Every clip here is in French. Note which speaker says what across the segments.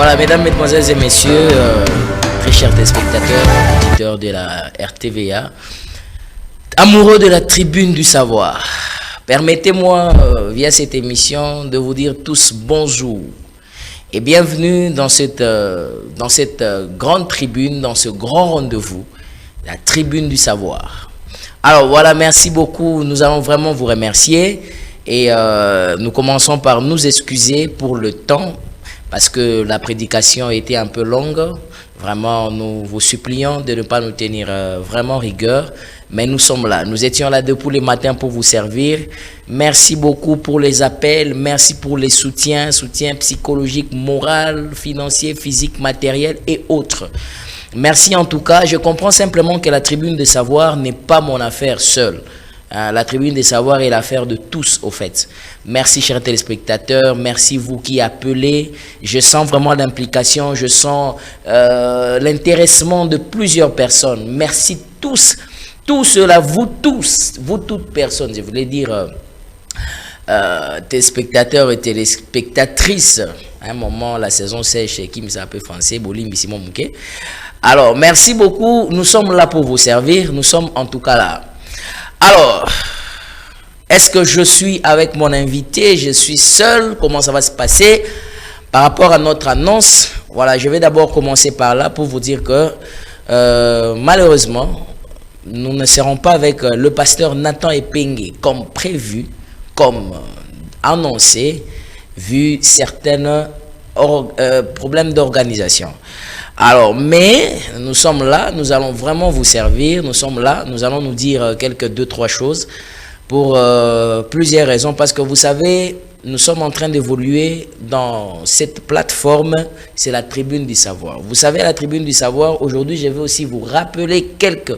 Speaker 1: Voilà, mesdames, mesdemoiselles et messieurs, très chers téléspectateurs, auditeurs de la RTVA, amoureux de la tribune du savoir, permettez-moi, via cette émission, de vous dire tous bonjour et bienvenue dans cette grande tribune, dans ce grand rendez-vous, la tribune du savoir. Alors voilà, merci beaucoup, nous allons vraiment vous remercier et nous commençons par nous excuser pour le temps, parce que la prédication a été un peu longue. Vraiment, nous vous supplions de ne pas nous tenir vraiment rigueur. Mais nous sommes là. Nous étions là depuis les matins pour vous servir. Merci beaucoup pour les appels. Merci pour les soutiens psychologiques, moral, financier, physique, matériel et autres. Merci en tout cas. Je comprends simplement que la tribune des savoirs n'est pas mon affaire seule. La tribune des savoirs est l'affaire de tous, au fait. Merci, chers téléspectateurs. Merci, vous qui appelez. Je sens vraiment l'implication. Je sens l'intéressement de plusieurs personnes. Merci tous. Tout cela, vous tous. Vous toutes personnes. Je voulais dire téléspectateurs et téléspectatrices. À un moment, la saison sèche et qui me s'appelle français. Alors, merci beaucoup. Nous sommes là pour vous servir. Nous sommes en tout cas là. Alors, est-ce que je suis avec mon invité? Je suis seul? Comment ça va se passer? Par rapport à notre annonce, voilà, je vais d'abord commencer par là pour vous dire que malheureusement, nous ne serons pas avec le pasteur Nathan Epengue comme prévu, comme annoncé, vu certains problèmes d'organisation. Alors, mais nous sommes là, nous allons vraiment vous servir, nous sommes là, nous allons nous dire quelques 2-3 choses pour plusieurs raisons, parce que vous savez, nous sommes en train d'évoluer dans cette plateforme, c'est la tribune du savoir. Vous savez, la tribune du savoir, aujourd'hui, je vais aussi vous rappeler quelques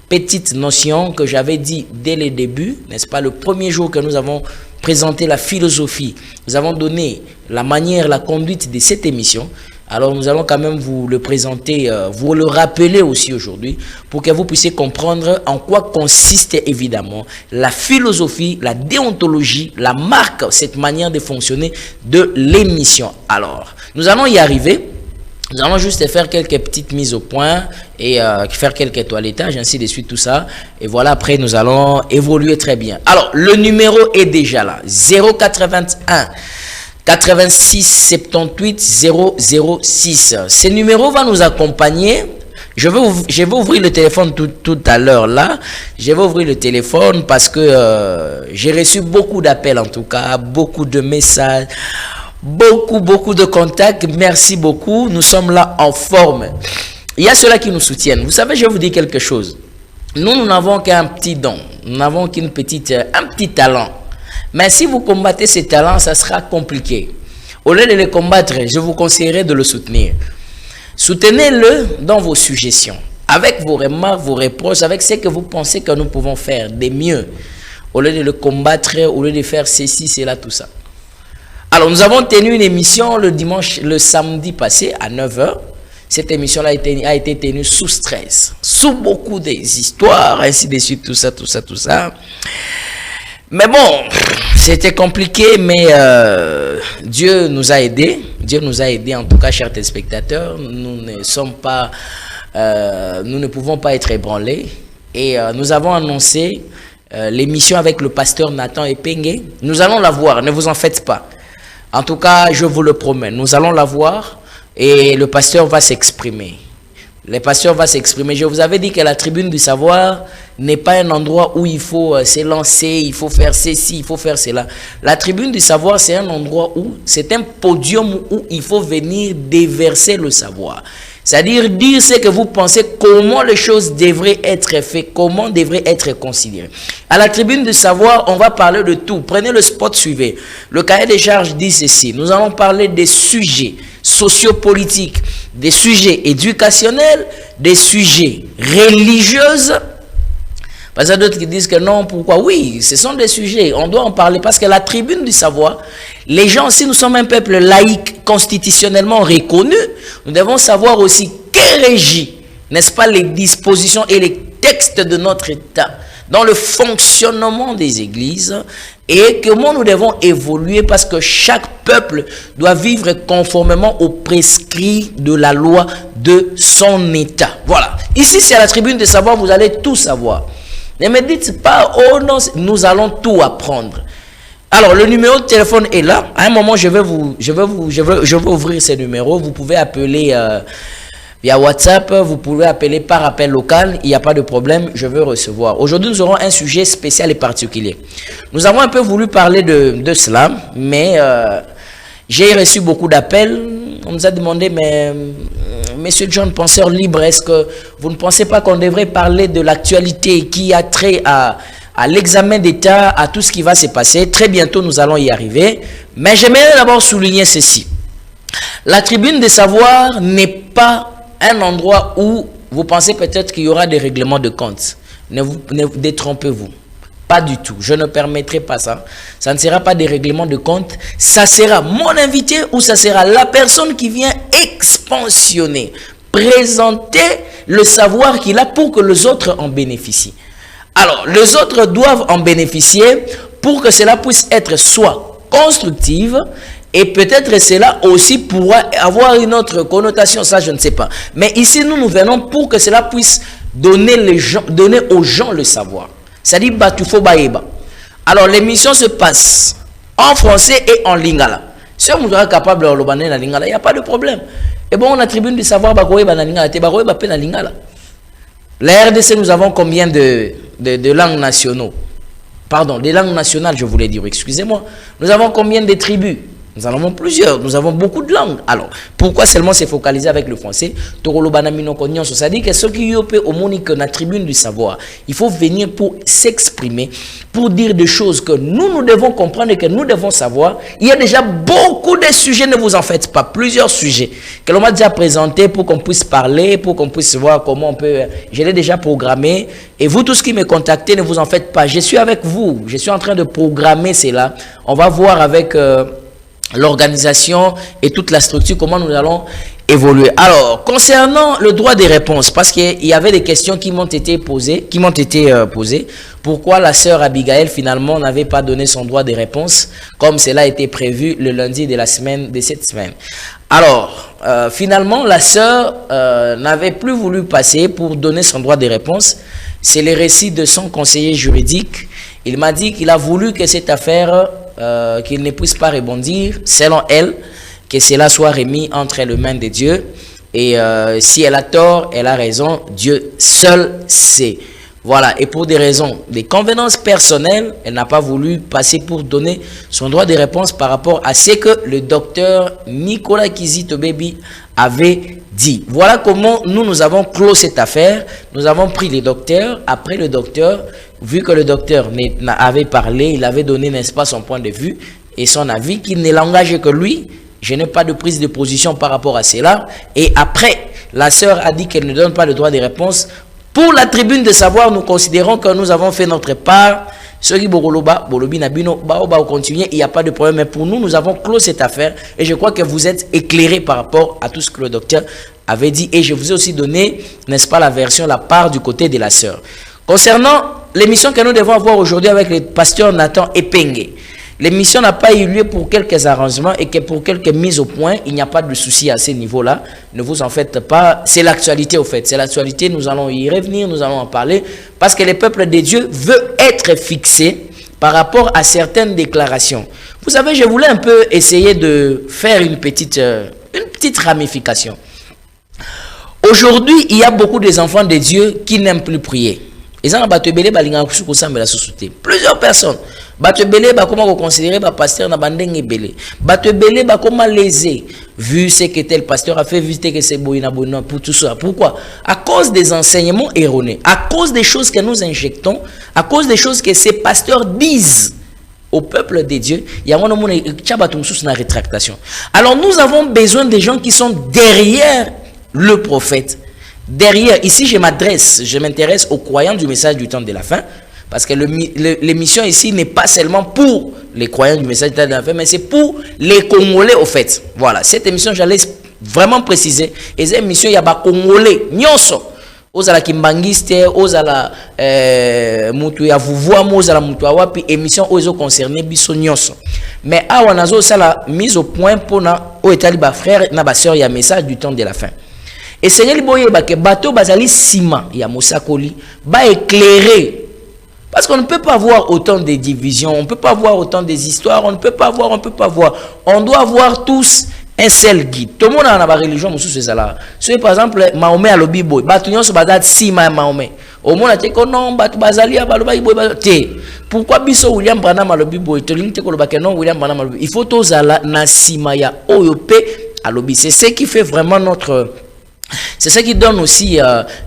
Speaker 1: petites notions que j'avais dit dès le début, n'est-ce pas, le premier jour que nous avons présenté la philosophie, nous avons donné la manière, la conduite de cette émission. Alors nous allons quand même vous le présenter, vous le rappeler aussi aujourd'hui, pour que vous puissiez comprendre en quoi consiste évidemment la philosophie, la déontologie, la marque, cette manière de fonctionner de l'émission. Alors, nous allons y arriver. Nous allons juste faire quelques petites mises au point et faire quelques toilettages, ainsi de suite, tout ça. Et voilà, après, nous allons évoluer très bien. Alors, le numéro est déjà là. 081 86 78 006. Ce numéro va nous accompagner. Je vais ouvrir le téléphone tout à l'heure là. Je vais ouvrir le téléphone parce que j'ai reçu beaucoup d'appels en tout cas, beaucoup de messages, beaucoup de contacts. Merci beaucoup. Nous sommes là en forme. Il y a ceux-là qui nous soutiennent. Vous savez, je vais vous dire quelque chose. Nous n'avons qu'un petit don. Nous n'avons un petit talent. Mais si vous combattez ces talents, ça sera compliqué. Au lieu de les combattre, je vous conseillerais de le soutenir. Soutenez-le dans vos suggestions, avec vos remarques, vos reproches, avec ce que vous pensez que nous pouvons faire de mieux. Au lieu de le combattre, au lieu de faire ceci, cela, tout ça. Alors, nous avons tenu une émission le samedi passé à 9h. Cette émission-là a été tenue sous stress, sous beaucoup d'histoires, ainsi de suite, tout ça. Mais bon, c'était compliqué, mais Dieu nous a aidés. Dieu nous a aidés, en tout cas, chers téléspectateurs. Nous ne pouvons pas être ébranlés. Et nous avons annoncé l'émission avec le pasteur Nathan Epengue. Nous allons la voir, ne vous en faites pas. En tout cas, je vous le promets, nous allons la voir et le pasteur va s'exprimer. Le pasteur va s'exprimer. Je vous avais dit que la tribune du savoir n'est pas un endroit où il faut s'élancer, il faut faire ceci, il faut faire cela. La tribune du savoir, c'est un endroit où, c'est un podium où il faut venir déverser le savoir. C'est-à-dire dire ce que vous pensez, comment les choses devraient être faites, comment devraient être considérées. À la tribune du savoir, on va parler de tout. Prenez le spot, suivez. Le cahier des charges dit ceci. Nous allons parler des sujets sociopolitiques, des sujets éducationnels, des sujets religieux. Parce qu'il y a d'autres qui disent que non, pourquoi? Oui, ce sont des sujets, on doit en parler parce que la tribune du savoir, les gens, si nous sommes un peuple laïque constitutionnellement reconnu, nous devons savoir aussi que régit, n'est-ce pas, les dispositions et les textes de notre État. dans le fonctionnement des églises et comment nous devons évoluer parce que chaque peuple doit vivre conformément aux prescrits de la loi de son État. Voilà. Ici, c'est à la tribune de savoir, vous allez tout savoir. Ne me dites pas, oh non, nous allons tout apprendre. Alors, le numéro de téléphone est là. À un moment, je vais ouvrir ce numéro. Vous pouvez appeler via WhatsApp, vous pouvez appeler par appel local. Il n'y a pas de problème, je veux recevoir. Aujourd'hui, nous aurons un sujet spécial et particulier. Nous avons un peu voulu parler de cela, mais j'ai reçu beaucoup d'appels. On nous a demandé, mais Monsieur John, penseur libre, est-ce que vous ne pensez pas qu'on devrait parler de l'actualité qui a trait à l'examen d'État, à tout ce qui va se passer? Très bientôt, nous allons y arriver. Mais j'aimerais d'abord souligner ceci. La tribune des savoirs n'est pas un endroit où vous pensez peut-être qu'il y aura des règlements de compte. Ne vous détrompez-vous. Pas du tout. Je ne permettrai pas ça. Ça ne sera pas des règlements de compte. Ça sera mon invité ou ça sera la personne qui vient expansionner, présenter le savoir qu'il a pour que les autres en bénéficient. Alors, les autres doivent en bénéficier pour que cela puisse être soit constructive et peut-être cela aussi pourra avoir une autre connotation, ça je ne sais pas. Mais ici, nous venons pour que cela puisse donner aux gens le savoir. C'est-à-dire, alors, l'émission se passe en français et en lingala. Si on est capable de le en lingala, il n'y a pas de problème. Et bon, on a tribune de savoir lingala. La RDC, nous avons combien de langues nationaux? Pardon, des langues nationales, je voulais dire, excusez-moi. Nous avons combien de tribus? Nous en avons plusieurs, nous avons beaucoup de langues. Alors, pourquoi seulement se focaliser avec le français? C'est-à-dire que ceux qui ont au Monique, la tribune du savoir, il faut venir pour s'exprimer, pour dire des choses que nous devons comprendre et que nous devons savoir. Il y a déjà beaucoup de sujets, ne vous en faites pas, plusieurs sujets que l'on m'a déjà présentés pour qu'on puisse parler, pour qu'on puisse voir comment on peut... Je l'ai déjà programmé. Et vous tous qui me contactez, ne vous en faites pas. Je suis avec vous, je suis en train de programmer cela. On va voir avec... l'organisation et toute la structure, comment nous allons évoluer. Alors, concernant le droit des réponses, parce qu'il y avait des questions qui m'ont été posées, pourquoi la sœur Abigail finalement n'avait pas donné son droit de réponse, comme cela a été prévu le lundi de cette semaine. Alors, finalement, la sœur n'avait plus voulu passer pour donner son droit de réponse. C'est le récit de son conseiller juridique. Il m'a dit qu'il a voulu que cette affaire, qu'il ne puisse pas rebondir, selon elle, que cela soit remis entre les mains de Dieu. Et si elle a tort, elle a raison, Dieu seul sait. Voilà, et pour des raisons, des convenances personnelles, elle n'a pas voulu passer pour donner son droit de réponse par rapport à ce que le docteur Nicolas Kizito-Bebi avait dit. Voilà comment nous avons clos cette affaire. Nous avons pris les docteurs. Après le docteur, vu que le docteur avait parlé, il avait donné, n'est-ce pas, son point de vue et son avis, qu'il ne l'engage que lui. Je n'ai pas de prise de position par rapport à cela. Et après, la sœur a dit qu'elle ne donne pas le droit de réponse. Pour la tribune de savoir, nous considérons que nous avons fait notre part. Ceux qui continuer, il n'y a pas de problème. Mais pour nous, nous avons clos cette affaire. Et je crois que vous êtes éclairés par rapport à tout ce que le docteur avait dit. Et je vous ai aussi donné, n'est-ce pas, la version, la part du côté de la sœur. Concernant l'émission que nous devons avoir aujourd'hui avec le pasteur Nathan Epengue. L'émission n'a pas eu lieu pour quelques arrangements et que pour quelques mises au point, il n'y a pas de souci à ce niveau-là. Ne vous en faites pas. C'est l'actualité au fait. C'est l'actualité, nous allons y revenir, nous allons en parler. Parce que le peuple de Dieu veut être fixé par rapport à certaines déclarations. Vous savez, je voulais un peu essayer de faire une petite ramification. Aujourd'hui, il y a beaucoup des enfants de Dieu qui n'aiment plus prier. Plusieurs personnes. Comment considérer pasteur na bandenge belé. Comment léser vu ce que tel pasteur a fait, vu ce que c'est boina pour tout ça. Pourquoi? À cause des enseignements erronés, à cause des choses que nous injectons, à cause des choses que ces pasteurs disent au peuple de Dieu, il y a une rétractation. Alors nous avons besoin des gens qui sont derrière le prophète. Derrière, ici je m'intéresse aux croyants du message du temps de la fin, parce que l'émission ici n'est pas seulement pour les croyants du message du temps de la fin, mais c'est pour les Congolais au fait. Voilà, cette émission, j'allais vraiment préciser, et cette émission, il y a des Congolais, nyonso, ozala kimbangiste, ozala mutu ya vuvwa, ozala mutu ya wapi, émission ozo concerné biso nyonso. Mais awa nazo sala mise au point pour na o etali ba frère na ba sœur ya message du temps de la fin. Et Seigneur boye ba ke bato bazali sima ya mosakoli ba éclairer. Parce qu'on ne peut pas voir autant de divisions, on ne peut pas voir autant des histoires, on ne peut pas voir. On doit avoir tous un seul guide. Tout le monde a une religion, c'est par exemple, Mahomet a l'obi boy. Batunion se bat si Mahomet. Au monde a dit que non, Bazalia, pourquoi Bisso William Branham a l'obi boy? William Branham a l'obi. Il faut tous à Nasimaya Oyope à l'obi. C'est ce qui fait vraiment notre. C'est ce qui donne aussi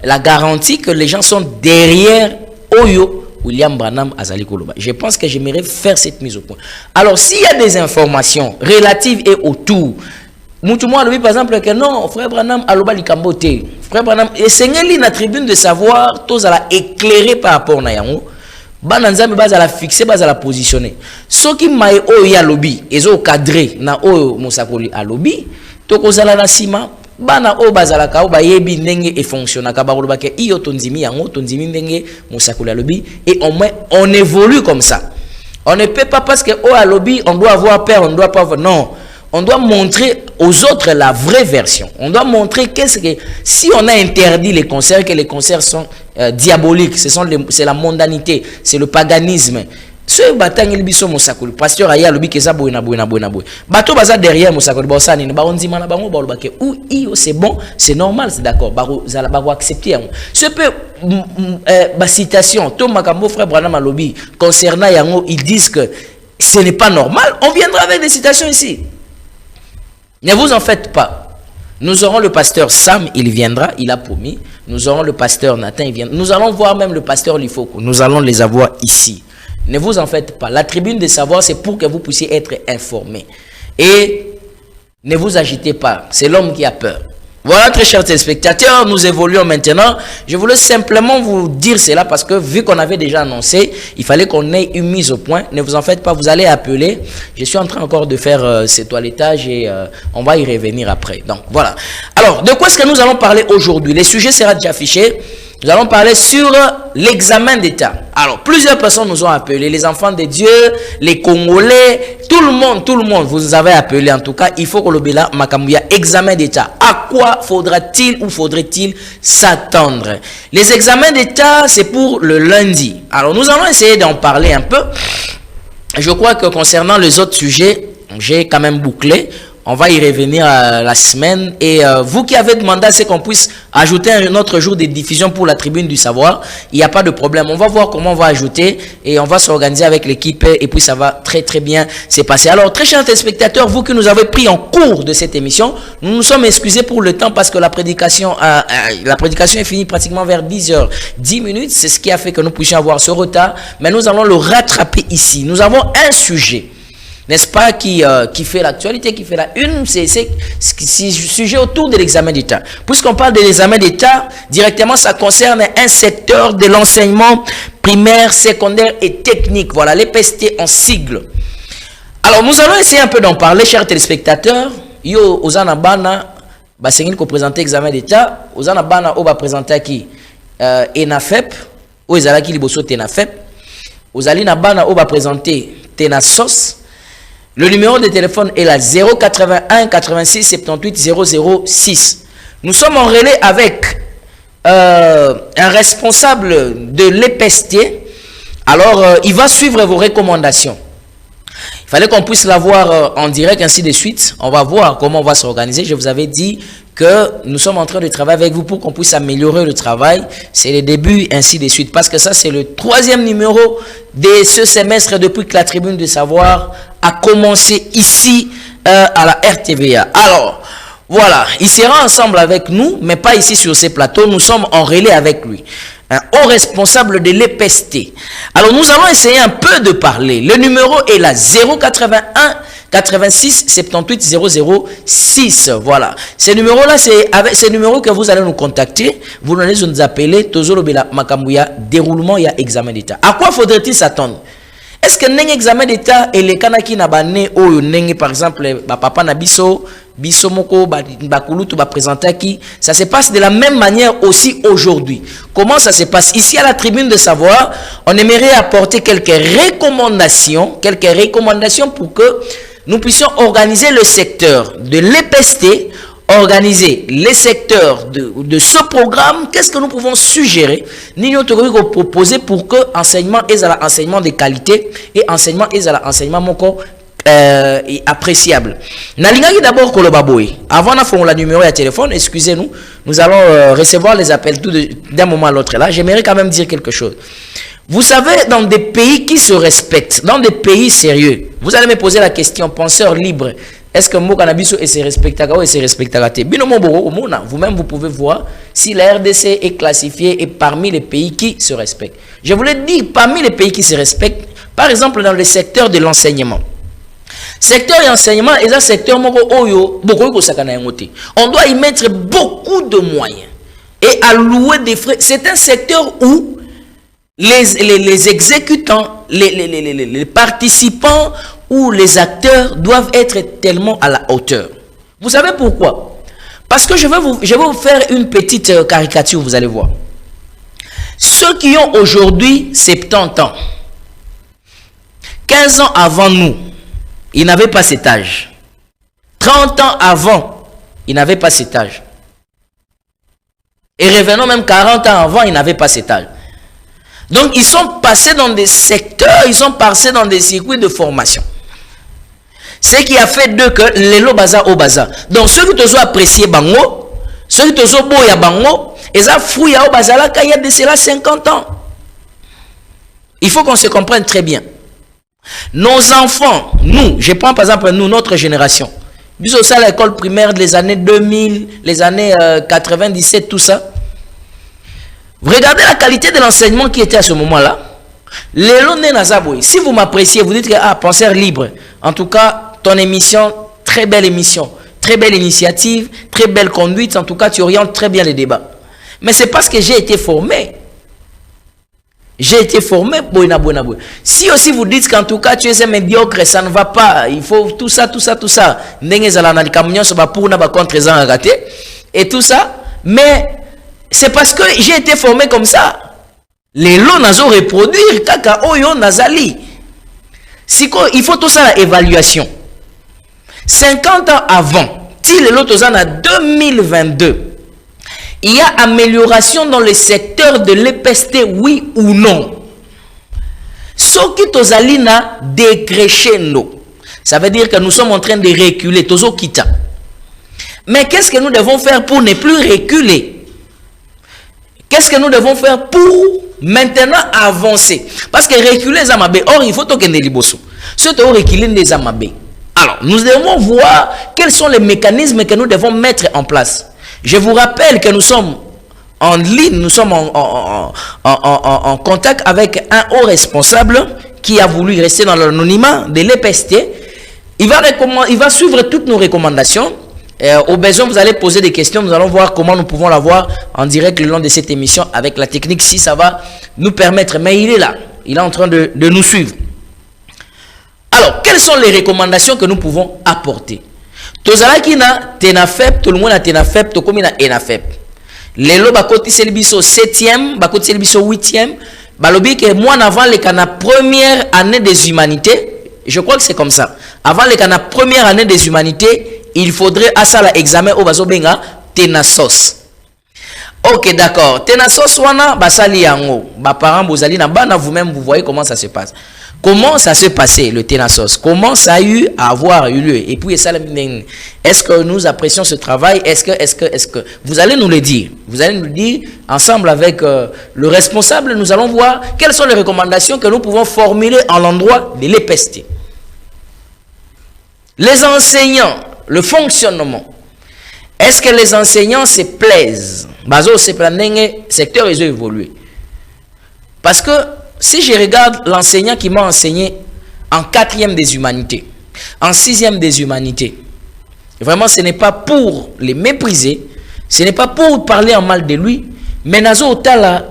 Speaker 1: la garantie que les gens sont derrière Oyo. William Branham Azali Koloba. Je pense que j'aimerais faire cette mise au point. Alors, s'il y a des informations relatives et autour, Moutoumou par exemple, que non, frère Branham Aloba Likambote, frère Branham, et Seigneur la tribune de savoir, tous à la éclairer par rapport à Yango, Bananzame base à la fixer, base à la positionner. Ce qui m'a eu à lobby, et au cadré, na o Moussakoli à lobby, Tokozala na sima, bana o bazala ka o ba yebi ndenge e fonctionne ka ba koloba ke iyo tonzimi yango tonzimi ndenge musakula lobby et au moins on évolue comme ça. On ne peut pas parce que au à lobby on doit avoir peur, on ne doit pas avoir, non, on doit montrer aux autres la vraie version. On doit montrer qu'est-ce que si on a interdit les concerts, que les concerts sont diaboliques, c'est la mondanité, c'est le paganisme. Ce batang il biso musakuli pasteur aya lobi keza boina boina bato baza derrière musakuli bosani ne ba onzima na bango ba lobake ou io c'est bon, c'est normal, c'est d'accord, ba za ba accepter. Ce peu ba citation to makambo frère Branham lobi concernant yango, ils disent que ce n'est pas normal, on viendra avec des citations ici. Ne vous en faites pas. Nous aurons le pasteur Sam, il viendra, il a promis. Nous aurons le pasteur Nathan, il viendra. Nous allons voir même le pasteur Lifoko. Nous allons les avoir ici. Ne vous en faites pas. La tribune de savoir, c'est pour que vous puissiez être informés. Et ne vous agitez pas. C'est l'homme qui a peur. Voilà, très chers téléspectateurs, nous évoluons maintenant. Je voulais simplement vous dire cela parce que vu qu'on avait déjà annoncé, il fallait qu'on ait une mise au point. Ne vous en faites pas, vous allez appeler. Je suis en train encore de faire ce toilettage et on va y revenir après. Donc voilà. Alors, de quoi est-ce que nous allons parler aujourd'hui? Les sujets seront déjà affichés. Nous allons parler sur l'examen d'État. Alors, plusieurs personnes nous ont appelés, les enfants de Dieu, les Congolais, tout le monde, vous nous avez appelé en tout cas. Il faut que le Béla Makamouya, examen d'État. À quoi faudra-t-il ou faudrait-il s'attendre? Les examens d'État, c'est pour le lundi. Alors, nous allons essayer d'en parler un peu. Je crois que concernant les autres sujets, j'ai quand même bouclé. On va y revenir la semaine. Et vous qui avez demandé à ce qu'on puisse ajouter un autre jour de diffusion pour la tribune du savoir, il n'y a pas de problème. On va voir comment on va ajouter et on va s'organiser avec l'équipe et puis ça va très très bien se passer. Alors très chers téléspectateurs, vous qui nous avez pris en cours de cette émission, nous nous sommes excusés pour le temps parce que la prédication est finie pratiquement vers 10h10. C'est ce qui a fait que nous puissions avoir ce retard. Mais nous allons le rattraper ici. Nous avons un sujet, n'est-ce pas, qui fait l'actualité, qui fait la une, c'est sujet autour de l'examen d'État. Puisqu'on parle de l'examen d'État, directement, ça concerne un secteur de l'enseignement primaire, secondaire et technique. Voilà, les PST en sigle. Alors, nous allons essayer un peu d'en parler, chers téléspectateurs. Yo, Ozana Bana, Basengil ko présenter l'examen d'État. Ozana Bana, on va présenter qui ENAFEP, ou Ezalaki Liboso Tenafep. Ozalina Bana, on va présenter Tenasos. Le numéro de téléphone est là 081 86 78 006. Nous sommes en relais avec un responsable de l'EPST. Alors, il va suivre vos recommandations. Il fallait qu'on puisse l'avoir en direct, ainsi de suite. On va voir comment on va s'organiser. Je vous avais dit que nous sommes en train de travailler avec vous pour qu'on puisse améliorer le travail. C'est le début, ainsi de suite. Parce que ça, c'est le 3e numéro de ce semestre depuis que la tribune de savoir a commencé ici à la RTVA. Alors, voilà, il sera ensemble avec nous, mais pas ici sur ces plateaux. Nous sommes en relais avec lui. Un haut responsable de l'EPST. Alors, nous allons essayer un peu de parler. Le numéro est là 081 86 78 006. Voilà. Ce numéro-là, c'est avec ce numéro que vous allez nous contacter. Vous allez nous appeler. Tozolo Bela Makambouya, déroulement, il y a examen d'État. À quoi faudrait-il s'attendre? Est-ce que n'eng examen d'état et les kanaki na bané ou n'eng par exemple papa na biso moko bakulutu ba présenter qui ça se passe de la même manière aussi aujourd'hui. Comment ça se passe ici à la tribune de savoir? On aimerait apporter quelques recommandations pour que nous puissions organiser le secteur de l'EPST, organiser les secteurs de ce programme. Qu'est-ce que nous pouvons suggérer, nous proposer pour que enseignement est à l'enseignement de qualité et enseignement est à l'enseignement moko appréciable. Nalingaki d'abord Kolobaboy. Avant de faire la numéro de téléphone, excusez-nous, nous allons recevoir les appels tout d'un moment à l'autre. Là, j'aimerais quand même dire quelque chose. Vous savez, dans des pays qui se respectent, dans des pays sérieux, vous allez me poser la question, penseur libre, est-ce que Mokanabiso se respecte ou se respecte? Vous-même, vous pouvez voir si la RDC est classifiée et parmi les pays qui se respectent. Je voulais dire, parmi les pays qui se respectent, par exemple, dans le secteur de l'enseignement. Secteur d'enseignement est un secteur on doit y mettre beaucoup de moyens et allouer des frais. C'est un secteur où les exécutants, les participants ou les acteurs doivent être tellement à la hauteur. Vous savez pourquoi? Parce que je vais vous faire une petite caricature, vous allez voir. Ceux qui ont aujourd'hui 70 ans, 15 ans avant nous, ils n'avaient pas cet âge. 30 ans avant, ils n'avaient pas cet âge. Et revenons même 40 ans avant, ils n'avaient pas cet âge. Donc, ils sont passés dans des secteurs, ils sont passés dans des circuits de formation. Ce qui a fait d'eux que les lots baza au baza. Donc, ceux qui te ont apprécié bango, ceux qui te ont boya bango, ils ont fouillé au baza là, il y a de cela 50 ans. Il faut qu'on se comprenne très bien. Nos enfants, nous, je prends par exemple nous, notre génération, nous aussi à l'école primaire des années 2000, les années 97, tout ça. Regardez la qualité de l'enseignement qui était à ce moment-là. Si vous m'appréciez, vous dites que penseur libre. En tout cas, ton émission, très belle émission, très belle initiative, très belle conduite. En tout cas, tu orientes très bien les débats. Mais c'est parce que j'ai été formé. J'ai été formé. Si aussi vous dites qu'en tout cas tu es un médiocre, ça ne va pas. Il faut tout ça. Et tout ça. Mais c'est parce que j'ai été formé comme ça. Les lots nazo reproduire kaka oyo nazali. Il faut tout ça l'évaluation. 50 ans avant, si les lots en 2022, il y a amélioration dans le secteur de l'EPST, oui ou non? Ce qui tozali na décrescendo, ça veut dire que nous sommes en train de reculer, tozo kita. Mais qu'est-ce que nous devons faire pour ne plus reculer? Qu'est-ce que nous devons faire pour maintenant avancer? Parce que reculer les amabé, or il faut que nous liboso. Ce que reculer les amabé. Alors, nous devons voir quels sont les mécanismes que nous devons mettre en place. Je vous rappelle que nous sommes en ligne, nous sommes en contact avec un haut responsable qui a voulu rester dans l'anonymat de l'EPST. Il va suivre toutes nos recommandations. Au besoin, vous allez poser des questions. Nous allons voir comment nous pouvons l'avoir en direct le long de cette émission avec la technique, si ça va nous permettre. Mais il est là. Il est en train de nous suivre. Alors, quelles sont les recommandations que nous pouvons apporter? Tozalaki na tenafep, tout le monde a tenafep, tout comme na enafep. Lelo bakoti selbiso 7e, bakoti selbiso 8e. Balobi que moi avant les cana première année des humanités, je crois que c'est comme ça. Avant les cana première année des humanités, il faudrait à ça l'examen au bazo benga tenasos. Ok, d'accord. Tenasos wana basali yango, ba parents bozali na bana, vous-même vous voyez comment ça se passe. Comment ça s'est passé, le Tenasos? Comment ça a eu à avoir eu lieu? Et puis, est-ce que nous apprécions ce travail? Est-ce que vous allez nous le dire? Vous allez nous le dire ensemble avec le responsable. Nous allons voir quelles sont les recommandations que nous pouvons formuler en l'endroit de l'EPST. Les enseignants, le fonctionnement. Est-ce que les enseignants se plaisent? Bazo se planning secteur ils ont évolué. Parce que si je regarde l'enseignant qui m'a enseigné en 4e des humanités, en 6e des humanités, vraiment ce n'est pas pour les mépriser, ce n'est pas pour parler en mal de lui, mais nazo otala,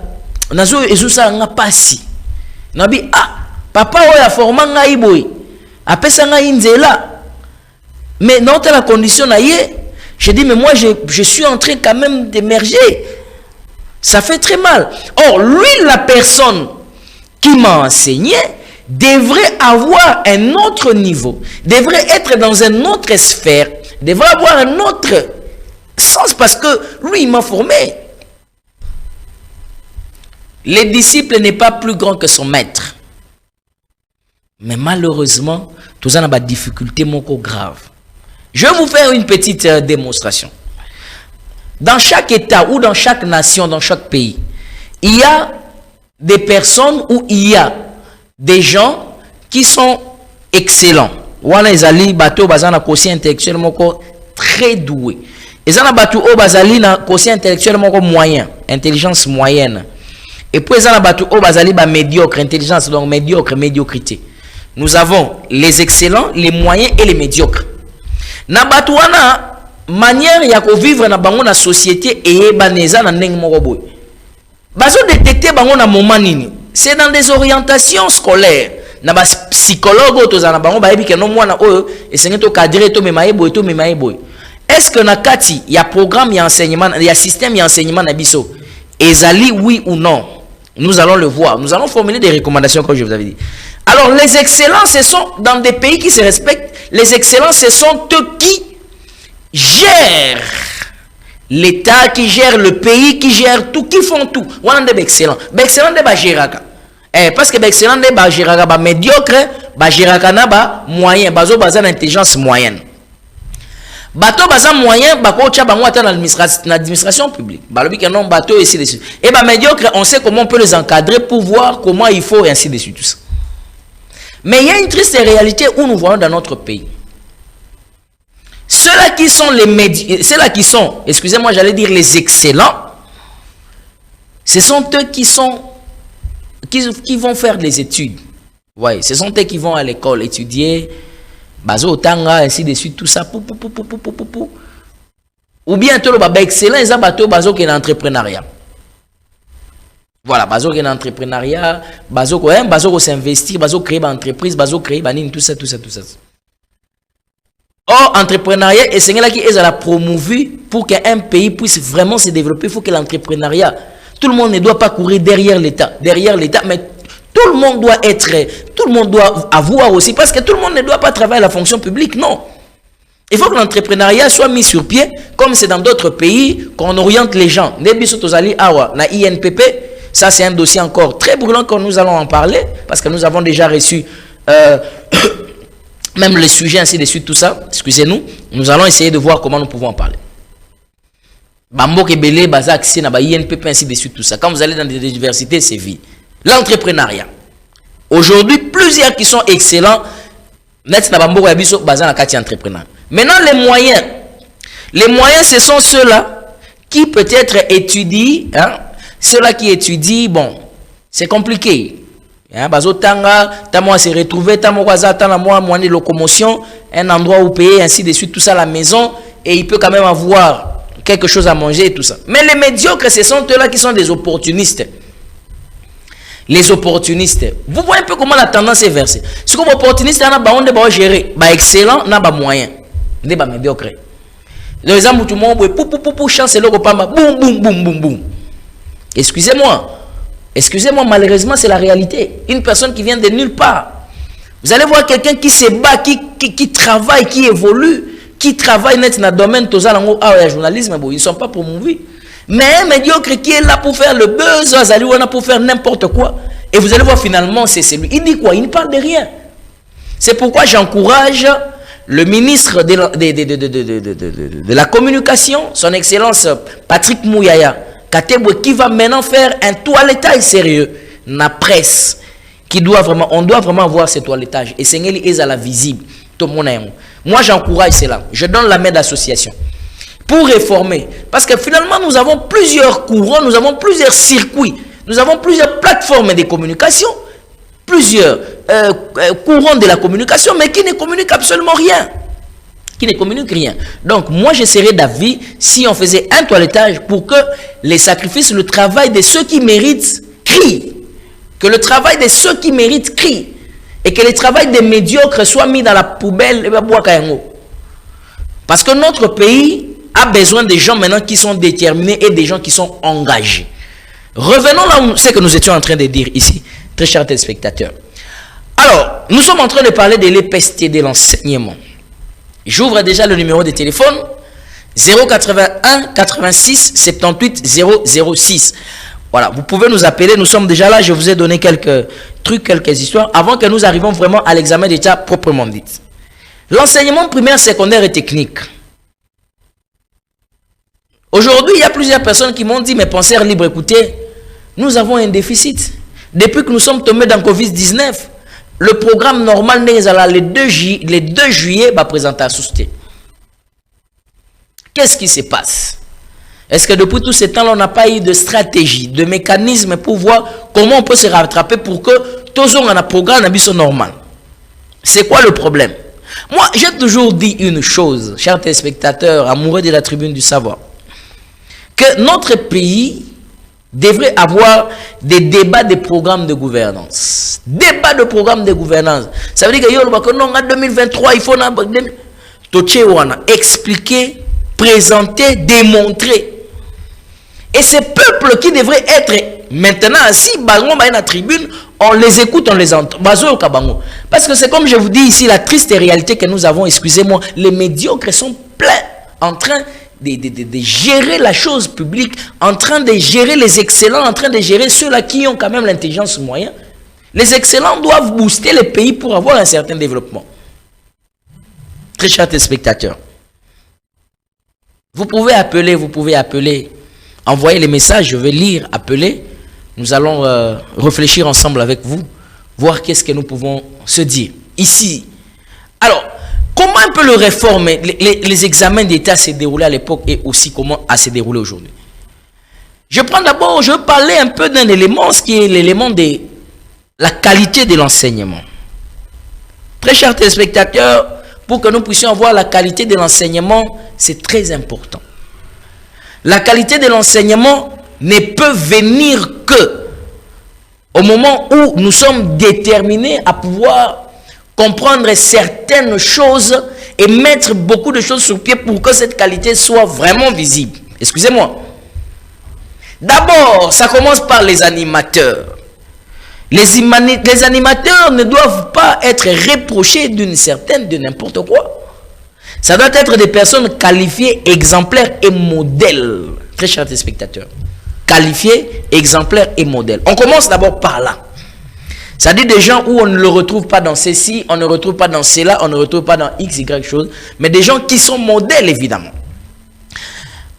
Speaker 1: nazo ezusa nga pasi. Nabi Papa oya forma ngai boy. Apesa ngai nzela. Mais dans la condition je dis mais moi je suis en train quand même d'émerger. Ça fait très mal. Or lui la personne qui m'a enseigné devrait avoir un autre niveau, devrait être dans une autre sphère, devrait avoir un autre sens parce que lui il m'a formé. Le disciple n'est pas plus grand que son maître. Mais malheureusement, tout ça n'a pas de difficulté grave. Je vais vous faire une petite démonstration. Dans chaque État ou dans chaque nation, dans chaque pays, il y a des personnes où il y a des gens qui sont excellents. Wana ezali bato bazana quotient intellectuel moko très doué. Ezana bato o bazali na quotient intellectuel moko moyen, intelligence moyenne. Et puis ezana bato o bazali ba médiocre, intelligence donc médiocre, médiocrité. Nous avons les excellents, les moyens et les médiocres. Na bato wana manière ya ko vivre na bango na société et baneza na ndenge moko boy. Bazo détecter bango na moment nini. C'est dans des orientations scolaires. Na ba psychologue to za na bango ba yebi ke no mwana oyo esenge to cadrer to memaye boy to memaye boy. Est-ce que na kati ya programme ya enseignement, ya système ya enseignement na biso ezali oui ou non? Nous allons le voir. Nous allons formuler des recommandations comme je vous avais dit. Alors les excellents ce sont dans des pays qui se respectent, les excellents ce sont eux qui gèrent l'État, qui gère le pays, qui gère tout, qui font tout. On a des excellents. Excellents de bagiraka. Parce que excellents de bagiraka, ba médiocre, bagiraka na ba moyen, bazo bazan intelligence moyenne. Bateau bazan moyen, bako cha bango ata dans l'administration publique. Balobi que non bateau ici dessus. Et ba médiocre, on sait comment on peut les encadrer pour voir comment il faut et ainsi de suite tout ça. Mais il y a une triste réalité où nous voyons dans notre pays. Ceux-là qui sont les ceux-là qui sont, excusez-moi, j'allais dire les excellents, ce sont eux qui vont faire des études. Ouais, ce sont eux qui vont à l'école étudier, bazo tanga, ainsi de suite, tout ça. Ou bien tout le baba excellent, ils ont bateau bazo qui est l'entrepreneuriat. Voilà, bazo qui est l'entrepreneuriat, bazo qui s'investir, bazo créer une entreprise, bazo créer tout ça. Or, entrepreneuriat, et c'est là qui est à la promouvu pour qu'un pays puisse vraiment se développer. Il faut que l'entrepreneuriat, tout le monde ne doit pas courir derrière l'État, mais tout le monde doit avoir aussi, parce que tout le monde ne doit pas travailler à la fonction publique, non. Il faut que l'entrepreneuriat soit mis sur pied, comme c'est dans d'autres pays, qu'on oriente les gens. Na INPP, ça c'est un dossier encore très brûlant que nous allons en parler, parce que nous avons déjà reçu même le sujet ainsi de suite, tout ça, excusez-nous, nous allons essayer de voir comment nous pouvons en parler. Bambo Kebele, Bazak, Sina, INPP, ainsi de suite, tout ça. Quand vous allez dans des universités, c'est vie. L'entrepreneuriat. Aujourd'hui, plusieurs qui sont excellents, net na Bambo Yabiso, Bazan Akati entrepreneur. Maintenant, les moyens, ce sont ceux-là qui peut-être étudient, hein, ceux-là qui étudient, bon, c'est compliqué. Bazo tanga, tamoi se retrouver, tamoi waza, tamoi moyen de locomotion, un endroit où payer, ainsi de suite, tout ça à la maison, et il peut quand même avoir quelque chose à manger et tout ça. Mais les médiocres, ce sont eux-là qui sont des opportunistes. Les opportunistes. Vous voyez un peu comment la tendance est versée. Ce qu'on opportuniste, on a gérer, excellent, on a moyen, on a médiocre. Les exemple, tout le monde, chance, c'est le repas, boum. Excusez-moi, malheureusement, c'est la réalité. Une personne qui vient de nulle part. Vous allez voir quelqu'un qui se bat, qui travaille, qui évolue, qui travaille net dans le domaine de journalisme. Ils ne sont pas promouvus. Mais un médiocre qui est là pour faire le buzz, pour faire n'importe quoi. Et vous allez voir finalement, c'est lui. Il dit quoi? Il ne parle de rien. C'est pourquoi j'encourage le ministre de la communication, son excellence Patrick Mouyaya, qui va maintenant faire un toilettage sérieux dans la presse, on doit vraiment avoir ce toilettage et c'est à la visible. Moi j'encourage cela, je donne la main d'association pour réformer, parce que finalement nous avons plusieurs courants, nous avons plusieurs circuits, nous avons plusieurs plateformes de communication, plusieurs courants de la communication, mais qui ne communiquent absolument rien. Donc, moi, je serais d'avis si on faisait un toilettage pour que les sacrifices, le travail de ceux qui méritent crient. Que le travail de ceux qui méritent crient. et que le travail des médiocres soit mis dans la poubelle. Parce que notre pays a besoin de gens maintenant qui sont déterminés et des gens qui sont engagés. Revenons là où c'est que nous étions en train de dire ici, très chers téléspectateurs. Alors, nous sommes en train de parler de l'EPST, de l'enseignement. J'ouvre déjà le numéro de téléphone 081 86 78 006. Voilà, vous pouvez nous appeler, nous sommes déjà là, je vous ai donné quelques trucs, quelques histoires, avant que nous arrivions vraiment à l'examen d'État proprement dit. L'enseignement primaire, secondaire et technique. Aujourd'hui, il y a plusieurs personnes qui m'ont dit, mes penseurs libres, écoutez, nous avons un déficit. Depuis que nous sommes tombés dans Covid-19, le programme normal n'est là le 2 juillet, va présenter à Sousté. Qu'est-ce qui se passe? Est-ce que depuis tout ce temps-là, on n'a pas eu de stratégie, de mécanisme pour voir comment on peut se rattraper pour que tous on a un programme normal? C'est quoi le problème? Moi, j'ai toujours dit une chose, chers téléspectateurs, amoureux de la tribune du savoir, que notre pays devrait avoir des débats de programmes de gouvernance. Débat de programme de gouvernance. Ça veut dire que non, en 2023, il faut expliquer, présenter, démontrer. Et ces peuples qui devraient être maintenant assis, dans la tribune, on les écoute, on les entend. Parce que c'est comme je vous dis ici, la triste réalité que nous avons, excusez-moi, les médiocres sont pleins en train de gérer la chose publique, en train de gérer les excellents, en train de gérer ceux-là qui ont quand même l'intelligence moyenne. Les excellents doivent booster les pays pour avoir un certain développement. Très chers téléspectateurs, vous pouvez appeler, envoyer les messages, je vais lire, appeler. Nous allons réfléchir ensemble avec vous, voir qu'est-ce que nous pouvons se dire ici. Alors, comment on peut le réformer? Les examens d'État s'est déroulé à l'époque et aussi comment a se déroulé aujourd'hui. Je prends d'abord, je vais parler un peu d'un élément, ce qui est l'élément de la qualité de l'enseignement. Très chers téléspectateurs, pour que nous puissions avoir la qualité de l'enseignement, c'est très important. La qualité de l'enseignement ne peut venir que au moment où nous sommes déterminés à pouvoir comprendre certaines choses et mettre beaucoup de choses sur pied pour que cette qualité soit vraiment visible. Excusez-moi. D'abord, ça commence par les animateurs. Les animateurs ne doivent pas être reprochés de n'importe quoi. Ça doit être des personnes qualifiées, exemplaires et modèles. Très chers téléspectateurs. Qualifiés, exemplaires et modèles. On commence d'abord par là. Ça dit des gens où on ne le retrouve pas dans ceci, on ne le retrouve pas dans cela, on ne le retrouve pas dans X, Y chose, mais des gens qui sont modèles évidemment.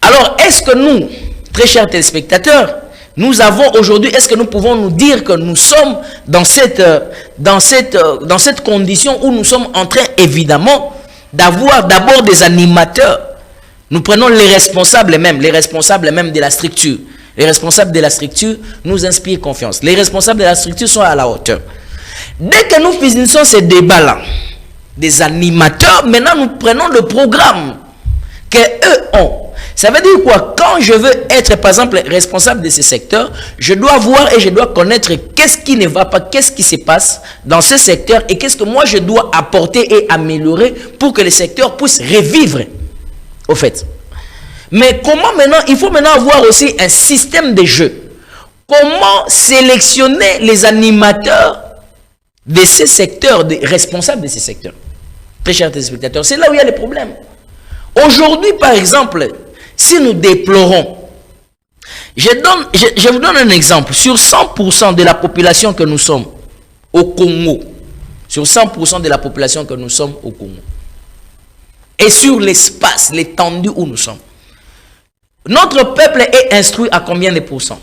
Speaker 1: Alors, est-ce que nous, très chers téléspectateurs, nous avons aujourd'hui, est-ce que nous pouvons nous dire que nous sommes dans cette condition où nous sommes en train évidemment d'avoir d'abord des animateurs. Nous prenons les responsables même de la structure. Les responsables de la structure nous inspirent confiance. Les responsables de la structure sont à la hauteur. Dès que nous finissons ces débats-là, des animateurs, maintenant nous prenons le programme qu'eux ont. Ça veut dire quoi? Quand je veux être, par exemple, responsable de ce secteur, je dois voir et je dois connaître qu'est-ce qui ne va pas, qu'est-ce qui se passe dans ce secteur et qu'est-ce que moi je dois apporter et améliorer pour que le secteur puisse revivre, au fait. Mais comment maintenant, il faut maintenant avoir aussi un système de jeu. Comment sélectionner les animateurs de ces secteurs, des responsables de ces secteurs? Très chers téléspectateurs, c'est là où il y a les problèmes. Aujourd'hui, par exemple, si nous déplorons, je vous donne un exemple. Sur 100% de la population que nous sommes au Congo, sur 100% de la population que nous sommes au Congo, et sur l'espace, l'étendue où nous sommes, notre peuple est instruit à combien de pourcents?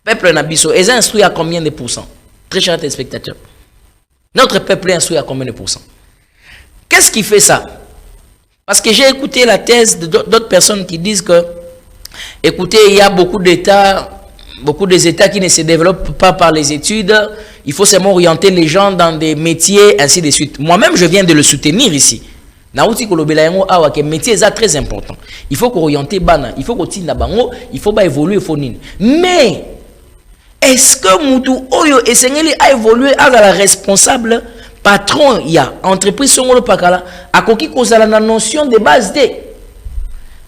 Speaker 1: Peuple Nabiso est instruit à combien de pourcents? Très chers téléspectateurs, notre peuple est instruit à combien de pourcents? Qu'est-ce qui fait ça? Parce que j'ai écouté la thèse d'autres personnes qui disent que, écoutez, il y a beaucoup d'États qui ne se développent pas par les études, il faut seulement orienter les gens dans des métiers, ainsi de suite. Moi-même, je viens de le soutenir ici. Le métier est très important. Il faut qu'orienter Bana, il faut qu'on tire bango, il faut évoluer, il faut nini. Mais, est-ce que Moutou Oyo et Sengeli a évolué à la responsable patron, il y a entreprise Songolo Pakala, à Koki Kozala la notion de base de.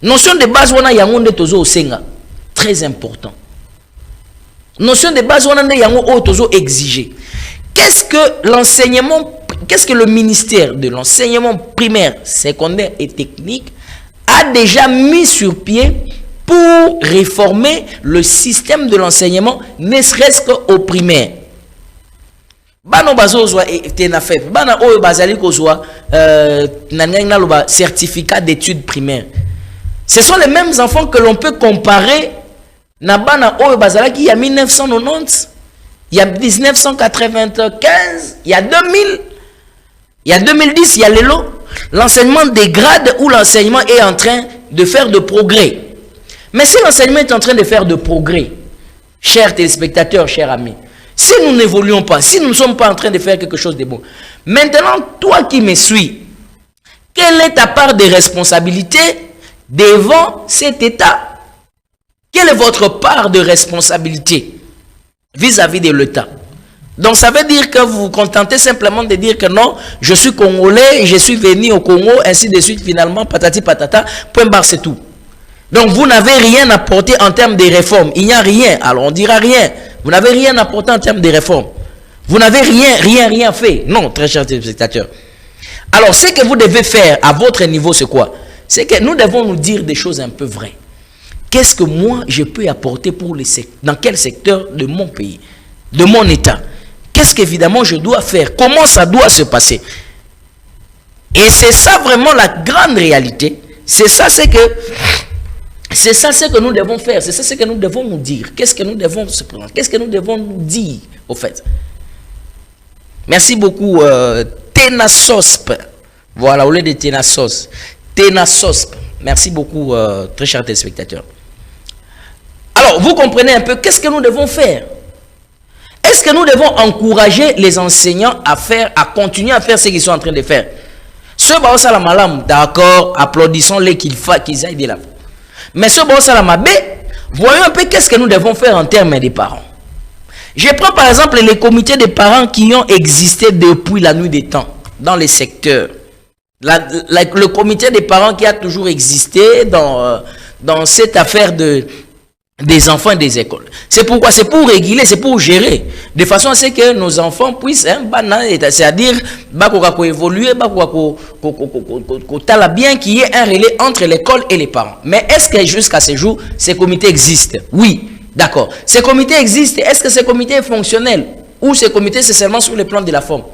Speaker 1: Notion de base, on a Yangonde Tozo Senga. Très important. Notion de base, on a Yango Tozo exigé. Qu'est-ce que l'enseignement, qu'est-ce que le ministère de l'enseignement primaire, secondaire et technique a déjà mis sur pied pour réformer le système de l'enseignement, ne serait-ce qu'au primaire? Bano bazo zwa tenafef, bana oyo bazali ko zwa nangana loba certificat d'études primaires. Ce sont les mêmes enfants que l'on peut comparer na bana oyo bazala qui y a 1990, il y a 1995, il y a 2000, il y a 2010, il y a l'élo. L'enseignement dégrade ou l'enseignement est en train de faire de progrès. Mais si l'enseignement est en train de faire de progrès, chers téléspectateurs, chers amis, si nous n'évoluons pas, si nous ne sommes pas en train de faire quelque chose de bon, maintenant, toi qui me suis, quelle est ta part de responsabilité devant cet État? Quelle est votre part de responsabilité vis-à-vis de l'État? Donc ça veut dire que vous vous contentez simplement de dire que non, je suis congolais, je suis venu au Congo, ainsi de suite, finalement, patati patata, point barre, c'est tout. Donc vous n'avez rien apporté en termes de réformes. Il n'y a rien, alors on dira rien. Vous n'avez rien apporté en termes de réformes. Vous n'avez rien fait. Non, très chers spectateurs. Alors ce que vous devez faire à votre niveau, c'est quoi? C'est que nous devons nous dire des choses un peu vraies. Qu'est-ce que moi, je peux apporter pour les dans quel secteur de mon pays, de mon État? Qu'est-ce qu'évidemment je dois faire? Comment ça doit se passer? Et c'est ça vraiment la grande réalité. C'est ça, c'est que nous devons faire. C'est ça, c'est que nous devons nous dire. Qu'est-ce que nous devons se prendre? Qu'est-ce que nous devons nous dire, au fait? Merci beaucoup, Tenasosp. Voilà, au lieu de Tenasos. Tenasosp. Merci beaucoup, très chers téléspectateurs. Alors, vous comprenez un peu, qu'est-ce que nous devons faire? Est-ce que nous devons encourager les enseignants à continuer à faire ce qu'ils sont en train de faire? Ceux qui sont malam, d'accord, applaudissons-les qu'ils aillent de là. Mais ceux qui sont voyons un peu qu'est-ce que nous devons faire en termes des parents. Je prends par exemple les comités de parents qui ont existé depuis la nuit des temps dans les secteurs. Le comité des parents qui a toujours existé dans cette affaire des enfants et des écoles. C'est pourquoi? C'est pour réguler, c'est pour gérer, de façon à ce que nos enfants puissent, c'est-à-dire, évoluer, bien qu'il y ait un relais entre l'école et les parents. Mais est-ce que jusqu'à ce jour, ces comités existent? Oui, d'accord. Ces comités existent. Est-ce que ces comités sont fonctionnels? Ou ces comités, c'est seulement sur le plan de la forme?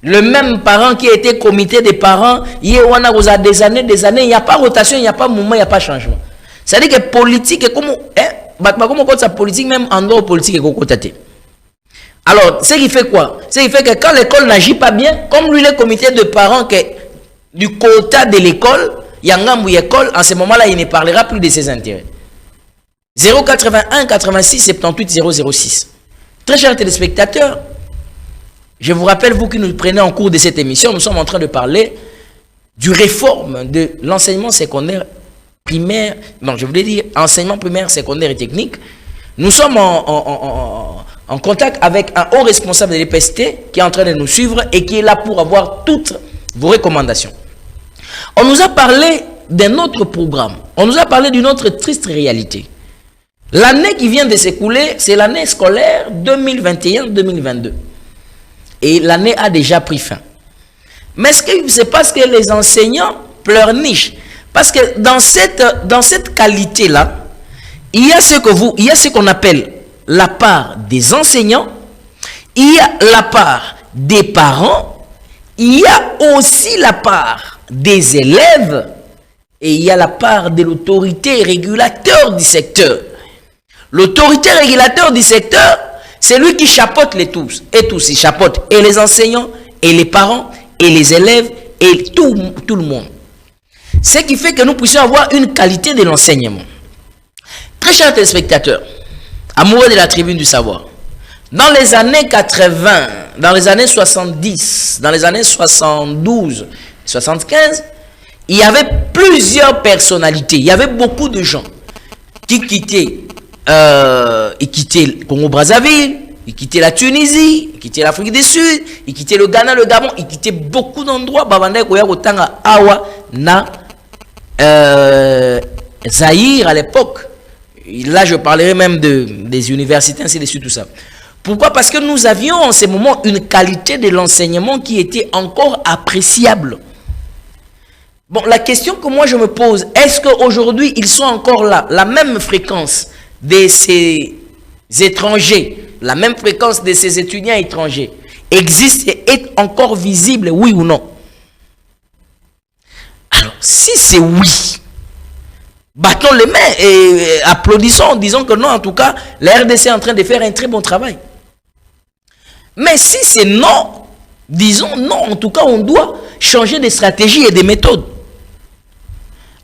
Speaker 1: Le même parent qui était comité des parents, il y a des années, il n'y a pas rotation, il n'y a pas mouvement, il n'y a pas changement. C'est-à-dire que politique est comme sa politique, même en dehors politique est comme. Alors, ce qui fait quoi? Ce qui fait que quand l'école n'agit pas bien, comme lui, le comité de parents du quota de l'école, Yangambou école, en ce moment-là, il ne parlera plus de ses intérêts. 081 86 78 006. Très chers téléspectateurs, je vous rappelle, vous qui nous prenez en cours de cette émission, nous sommes en train de parler du réforme de l'enseignement secondaire primaire, non, je voulais dire enseignement primaire, secondaire et technique. Nous sommes en contact avec un haut responsable de l'EPST qui est en train de nous suivre et qui est là pour avoir toutes vos recommandations. On nous a parlé d'un autre programme. On nous a parlé d'une autre triste réalité. L'année qui vient de s'écouler, c'est l'année scolaire 2021-2022. Et l'année a déjà pris fin. Mais c'est parce que les enseignants pleurnichent. Parce que dans cette qualité-là, il y a ce qu'on appelle la part des enseignants, il y a la part des parents, il y a aussi la part des élèves et il y a la part de l'autorité régulateur du secteur. L'autorité régulateur du secteur, c'est lui qui chapeaute les tous. Et tous, il chapeaute et les enseignants, et les parents, et les élèves, et tout le monde. Ce qui fait que nous puissions avoir une qualité de l'enseignement. Très chers téléspectateurs, amoureux de la tribune du savoir, dans les années 80, dans les années 70, dans les années 72, 75, il y avait plusieurs personnalités, il y avait beaucoup de gens qui quittaient il quittait le Congo-Brazzaville, il quittait la Tunisie, il quittait l'Afrique du Sud, il quittait le Ghana, le Gabon, il quittait beaucoup d'endroits. Babanda koya kotanga awa na Zaïre à l'époque. Là, je parlerai même des universités, ainsi de suite, tout ça. Pourquoi? Parce que nous avions en ce moment une qualité de l'enseignement qui était encore appréciable. Bon, la question que moi je me pose, est-ce qu'aujourd'hui ils sont encore là? La même fréquence de ces étrangers, la même fréquence de ces étudiants étrangers existe et est encore visible, oui ou non? Alors, si c'est oui, battons les mains et applaudissons, disons que non, en tout cas, la RDC est en train de faire un très bon travail. Mais si c'est non, disons non, en tout cas, on doit changer de stratégie et de méthode.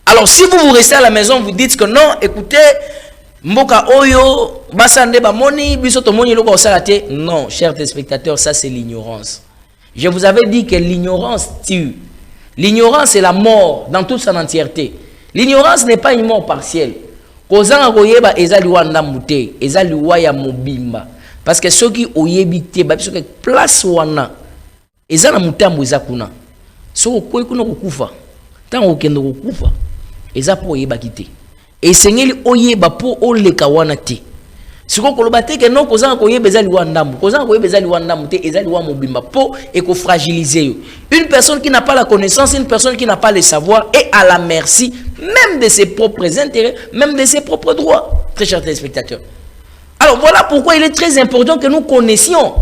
Speaker 1: Alors, si vous restez à la maison, vous dites que non, écoutez, Mboka Oyo, Basande Bamoni, Bisotomoni, Loko Salate. Non, chers téléspectateurs, ça c'est l'ignorance. Je vous avais dit que l'ignorance tue. L'ignorance est la mort dans toute son entièreté. L'ignorance n'est pas une mort partielle. Kozanga koyeba ezali wanda mute, ezali waya mobimba. Parce que ceux qui oyebite, parce que place wana, ezana mutambo ezakuna. So koy kuna kokufa. Tant okendo kokufa, ezapo oyeba kite. Et sengeli oyeba po oleka wana te. Siko koloba te ke non kozanga koyeba ezali wandambu. Kozanga koyeba ezali wandambu te, ezali wa mobimba po et ko fragiliser yo. Une personne qui n'a pas la connaissance, une personne qui n'a pas le savoir est à la merci même de ses propres intérêts, même de ses propres droits. Très chers téléspectateurs. Alors voilà pourquoi il est très important que nous connaissions.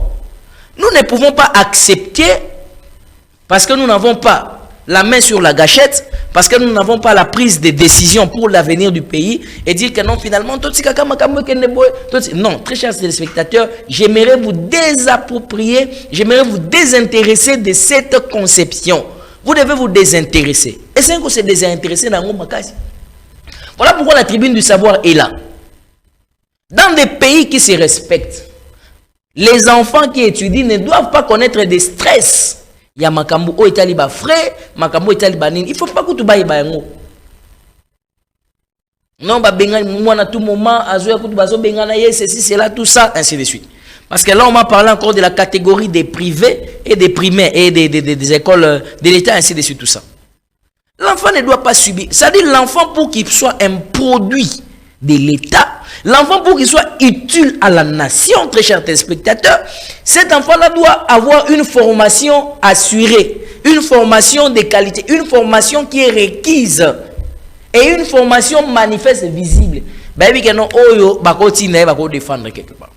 Speaker 1: Nous ne pouvons pas accepter parce que nous n'avons pas la main sur la gâchette, parce que nous n'avons pas la prise de décision pour l'avenir du pays et dire que non, finalement, non, très chers téléspectateurs, j'aimerais vous désapproprier, j'aimerais vous désintéresser de cette conception. Vous devez vous désintéresser. Et c'est que c'est désintéresser dans mon cas. Voilà pourquoi la tribune du savoir est là. Dans des pays qui se respectent, les enfants qui étudient ne doivent pas connaître des stress. Il y a makambu o itali ba frais, makambu itali ba nini. Il faut pas que tu baille ba yango. Non ba benga moi na tout moment azoya kutu bazo benga na yes ceci c'est là tout ça ainsi de suite. Parce que là on m'a parlé encore de la catégorie des privés et des primaires et des écoles de l'État ainsi de suite tout ça. L'enfant ne doit pas subir. C'est-à-dire l'enfant pour qu'il soit un produit de l'État, l'enfant pour qu'il soit utile à la nation, très chers téléspectateurs, cet enfant-là doit avoir une formation assurée, une formation de qualité, une formation qui est requise et une formation manifeste et visible. Défendre quelque part.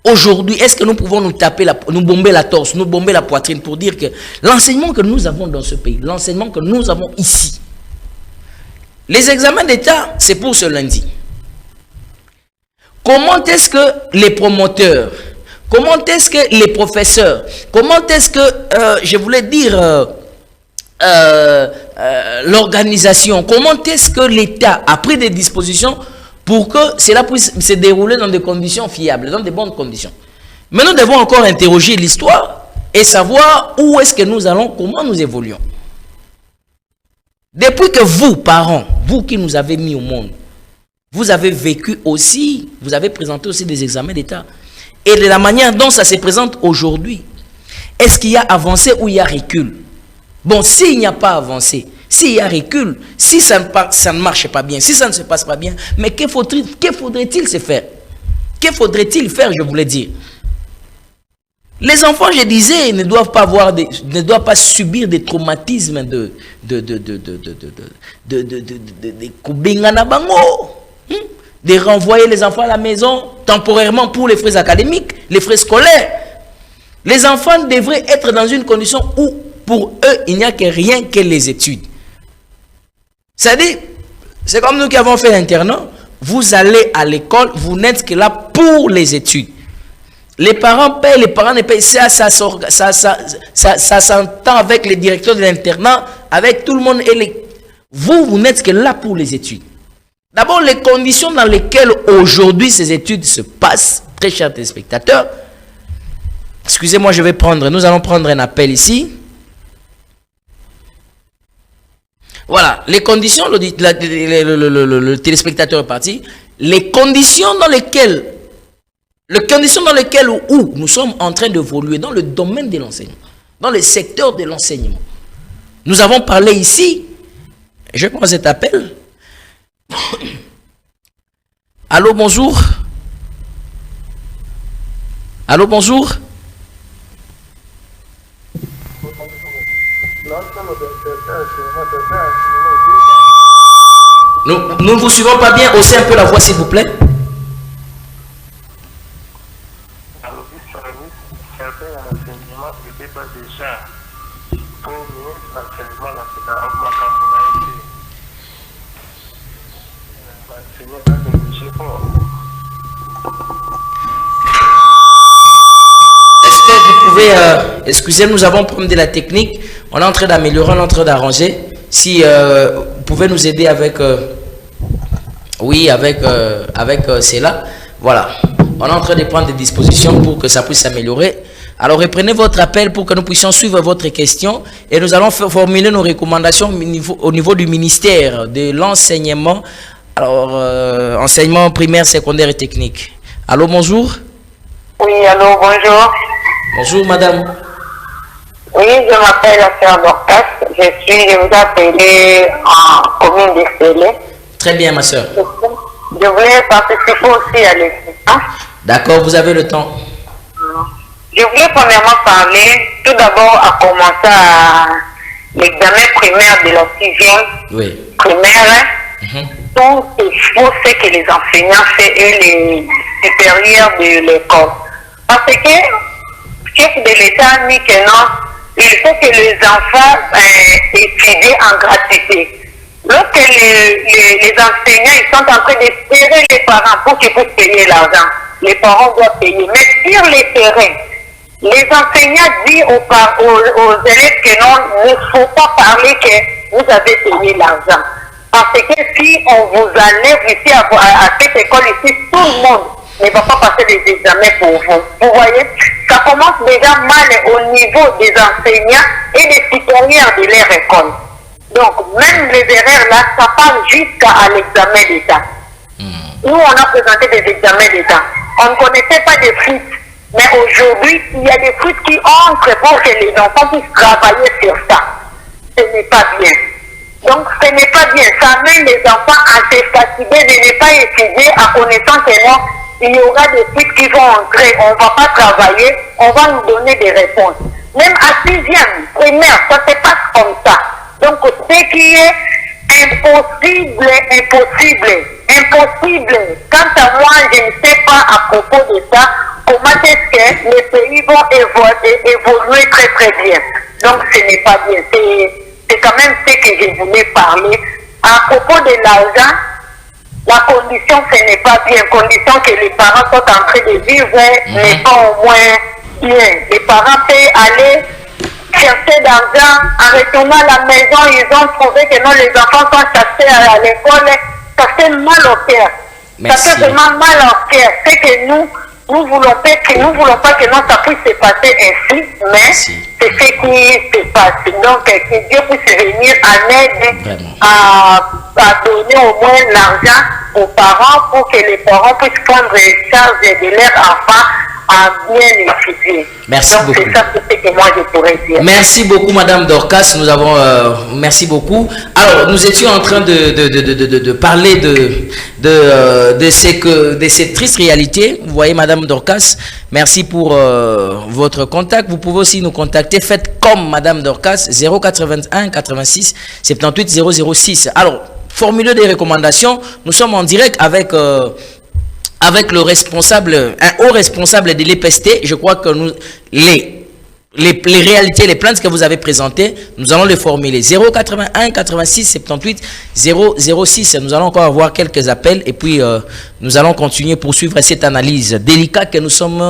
Speaker 1: Aujourd'hui, est-ce que nous pouvons nous taper, nous bomber la torse, nous bomber la poitrine pour dire que l'enseignement que nous avons dans ce pays, l'enseignement que nous avons ici, les examens d'État, c'est pour ce lundi. Comment est-ce que les promoteurs, comment est-ce que les professeurs, comment est-ce que, je voulais dire, l'organisation, comment est-ce que l'État a pris des dispositions pour que cela puisse se dérouler dans des conditions fiables, dans de bonnes conditions. Mais nous devons encore interroger l'histoire et savoir où est-ce que nous allons, comment nous évoluons. Depuis que vous, parents, vous qui nous avez mis au monde, vous avez vécu aussi, vous avez présenté aussi des examens d'État. Et de la manière dont ça se présente aujourd'hui, est-ce qu'il y a avancé ou il y a recul? Bon, s'il n'y a pas avancé, s'il y a recul, si ça ne marche pas bien, si ça ne se passe pas bien, mais que faudrait-il se faire? Que faudrait-il faire, je voulais dire? Les enfants, je disais, ne doivent pas subir des traumatismes de renvoyer les enfants à la maison temporairement pour les frais académiques, les frais scolaires. Les enfants devraient être dans une condition où, pour eux, il n'y a que rien que les études. C'est-à-dire, c'est comme nous qui avons fait l'internat, vous allez à l'école, vous n'êtes que là pour les études. Les parents payent, les parents ne payent. Ça s'entend avec les directeurs de l'internat, avec tout le monde. Et vous n'êtes que là pour les études. D'abord, les conditions dans lesquelles aujourd'hui ces études se passent, très chers téléspectateurs. Excusez-moi, nous allons prendre un appel ici. Voilà, les conditions, le téléspectateur est parti. les conditions dans lesquelles où nous sommes en train d'évoluer dans le domaine de l'enseignement, dans le secteur de l'enseignement. Nous avons parlé ici, je prends cet appel. Allô, bonjour. Allô, bonjour. Nous ne vous suivons pas bien. Haussez un peu la voix, s'il vous plaît. Est-ce que vous pouvez, excusez, nous avons un problème de la technique. On est en train d'améliorer, on est en train d'arranger. Si vous pouvez nous aider avec, oui, avec cela. Voilà. On est en train de prendre des dispositions pour que ça puisse s'améliorer. Alors, reprenez votre appel pour que nous puissions suivre votre question et nous allons formuler nos recommandations au niveau du ministère de l'enseignement. Alors, enseignement primaire, secondaire et technique. Allô, bonjour.
Speaker 2: Oui, allô, bonjour.
Speaker 1: Bonjour, madame.
Speaker 2: Oui, je m'appelle Affaire Dorcas. Je vous appelle en commune d'Excellé.
Speaker 1: Très bien, ma soeur.
Speaker 2: Je voulais participer aussi à l'émission.
Speaker 1: D'accord, vous avez le temps.
Speaker 2: Je voulais premièrement parler, tout d'abord, à commencer à l'examen primaire de la 6e primaire. Tout c'est faux ce que les enseignants font et les supérieurs de l'école. Parce que, chef de l'État a dit que non, il faut que les enfants étudient en gratuité. Lorsque les enseignants ils sont en train de serrer les parents pour qu'ils puissent payer l'argent, les parents doivent payer. Mais sur les terrains, les enseignants disent aux élèves que non, il ne faut pas parler que vous avez payé l'argent. Parce que si on vous enlève ici à cette école ici, tout le monde ne va pas passer les examens pour vous. Vous voyez, ça commence déjà mal au niveau des enseignants et des supérieurs de leur école. Donc, même les erreurs là, ça part jusqu'à l'examen d'État. Nous, on a présenté des examens d'État. On ne connaissait pas des fuites. Mais aujourd'hui, il y a des fuites qui entrent pour que les enfants puissent travailler sur ça. Ce n'est pas bien. Donc, ce n'est pas bien. Ça amène les enfants à se fatiguer de ne pas étudier en connaissant que non, il y aura des fuites qui vont entrer. On ne va pas travailler, on va nous donner des réponses. Même à 6e primaire, ça se passe comme ça. Donc, ce qui est impossible. Quant à moi, je ne sais pas à propos de ça, comment est-ce que les pays vont évoluer très très bien. Donc, ce n'est pas bien. C'est quand même ce que je voulais parler. À propos de l'argent, la condition, ce n'est pas bien. Condition que les parents sont en train de vivre n'est pas au moins bien. Les parents peuvent aller chercher d'argent en retournant à la maison. Ils ont trouvé que non, les enfants sont chassés à l'école. Ça fait mal au cœur. Ça fait vraiment mal au cœur. C'est que nous voulons pas que non, ça puisse se passer ainsi, mais c'est ce qui se passe. Donc, que Dieu puisse venir en aide à donner au moins l'argent aux parents pour que les parents puissent prendre charge de leurs enfants à bien étudier.
Speaker 1: Merci
Speaker 2: donc,
Speaker 1: beaucoup.
Speaker 2: C'est ça que moi je pourrais dire.
Speaker 1: Merci beaucoup, Madame Dorcas. Nous avons, merci beaucoup. Alors, nous étions en train de parler de cette triste réalité. Vous voyez, Madame Dorcas, merci pour votre contact. Vous pouvez aussi nous contacter. Faites comme Madame Dorcas, 081 86 78 006. Alors, formulez des recommandations. Nous sommes en direct avec le responsable, un haut responsable de l'EPST. Je crois que nous, les réalités, les plaintes que vous avez présentées, nous allons les formuler. 081 86 78 006. Nous allons encore avoir quelques appels et puis nous allons continuer pour suivre cette analyse délicate que nous sommes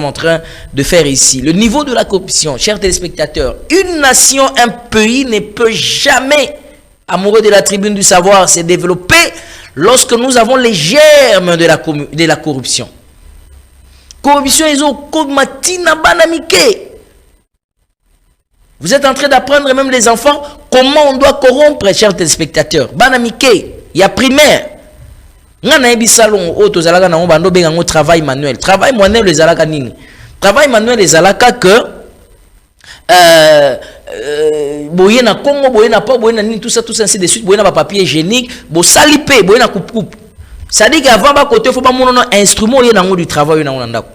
Speaker 1: en train de faire ici. Le niveau de la corruption, chers téléspectateurs, une nation, un pays ne peut jamais, amoureux de la tribune du savoir, se développer lorsque nous avons les germes de la corruption. Corruption, ils ont matina banamike. Vous êtes en train d'apprendre même les enfants comment on doit corrompre, chers téléspectateurs. Banamike, il y a primaire. Ngana ebi salon auto zalaka na bando benga ngo travail manuel. Travail manuel les zalaka nini? Travail manuel les zalaka que boye na Congo, boye na pas, boye na nini tout ça ainsi de suite, boye na ba papier hygiénique, bo salipé, boye na coupe. Ça dit qu'avant ba côté faut pas mon instrument y na du travail na ndako.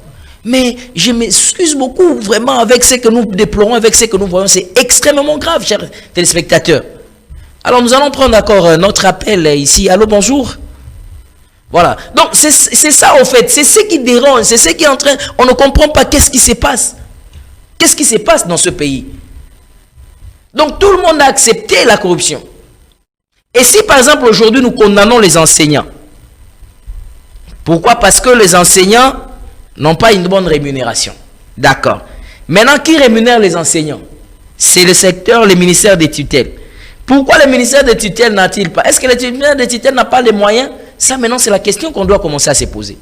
Speaker 1: Mais je m'excuse beaucoup vraiment avec ce que nous déplorons, avec ce que nous voyons, c'est extrêmement grave, chers téléspectateurs. Alors nous allons prendre encore notre appel ici. Allô, bonjour. Voilà. Donc c'est ça au fait, c'est ce qui dérange, c'est ce qui est en train, on ne comprend pas qu'est-ce qui se passe. Qu'est-ce qui se passe dans ce pays? Donc tout le monde a accepté la corruption. Et si par exemple aujourd'hui nous condamnons les enseignants, pourquoi? Parce que les enseignants n'ont pas une bonne rémunération. D'accord. Maintenant, qui rémunère les enseignants? C'est le secteur, le ministère des tutelles. Pourquoi le ministère des tutelles n'a-t-il pas? Est-ce que le ministère des tutelles n'a pas les moyens? Ça maintenant c'est la question qu'on doit commencer à se poser.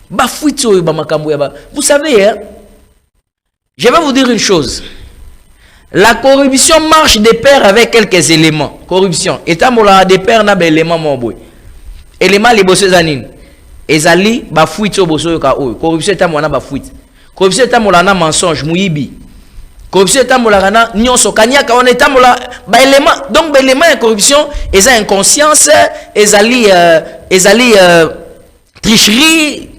Speaker 1: Vous savez, hein, je vais vous dire une chose. La corruption marche de pair avec quelques éléments. Corruption. État mola de pair na élément moboy. Élément les bosses zanine. Ezali ba fuite au bosso yo ka oyo. Corruption état mola ba fuite. Corruption état mola na mensonge muyibi. Corruption état mola na nyonso kanyaka on état mola ba élément. Donc ba élément de corruption eza inconscience, ezali tricherie,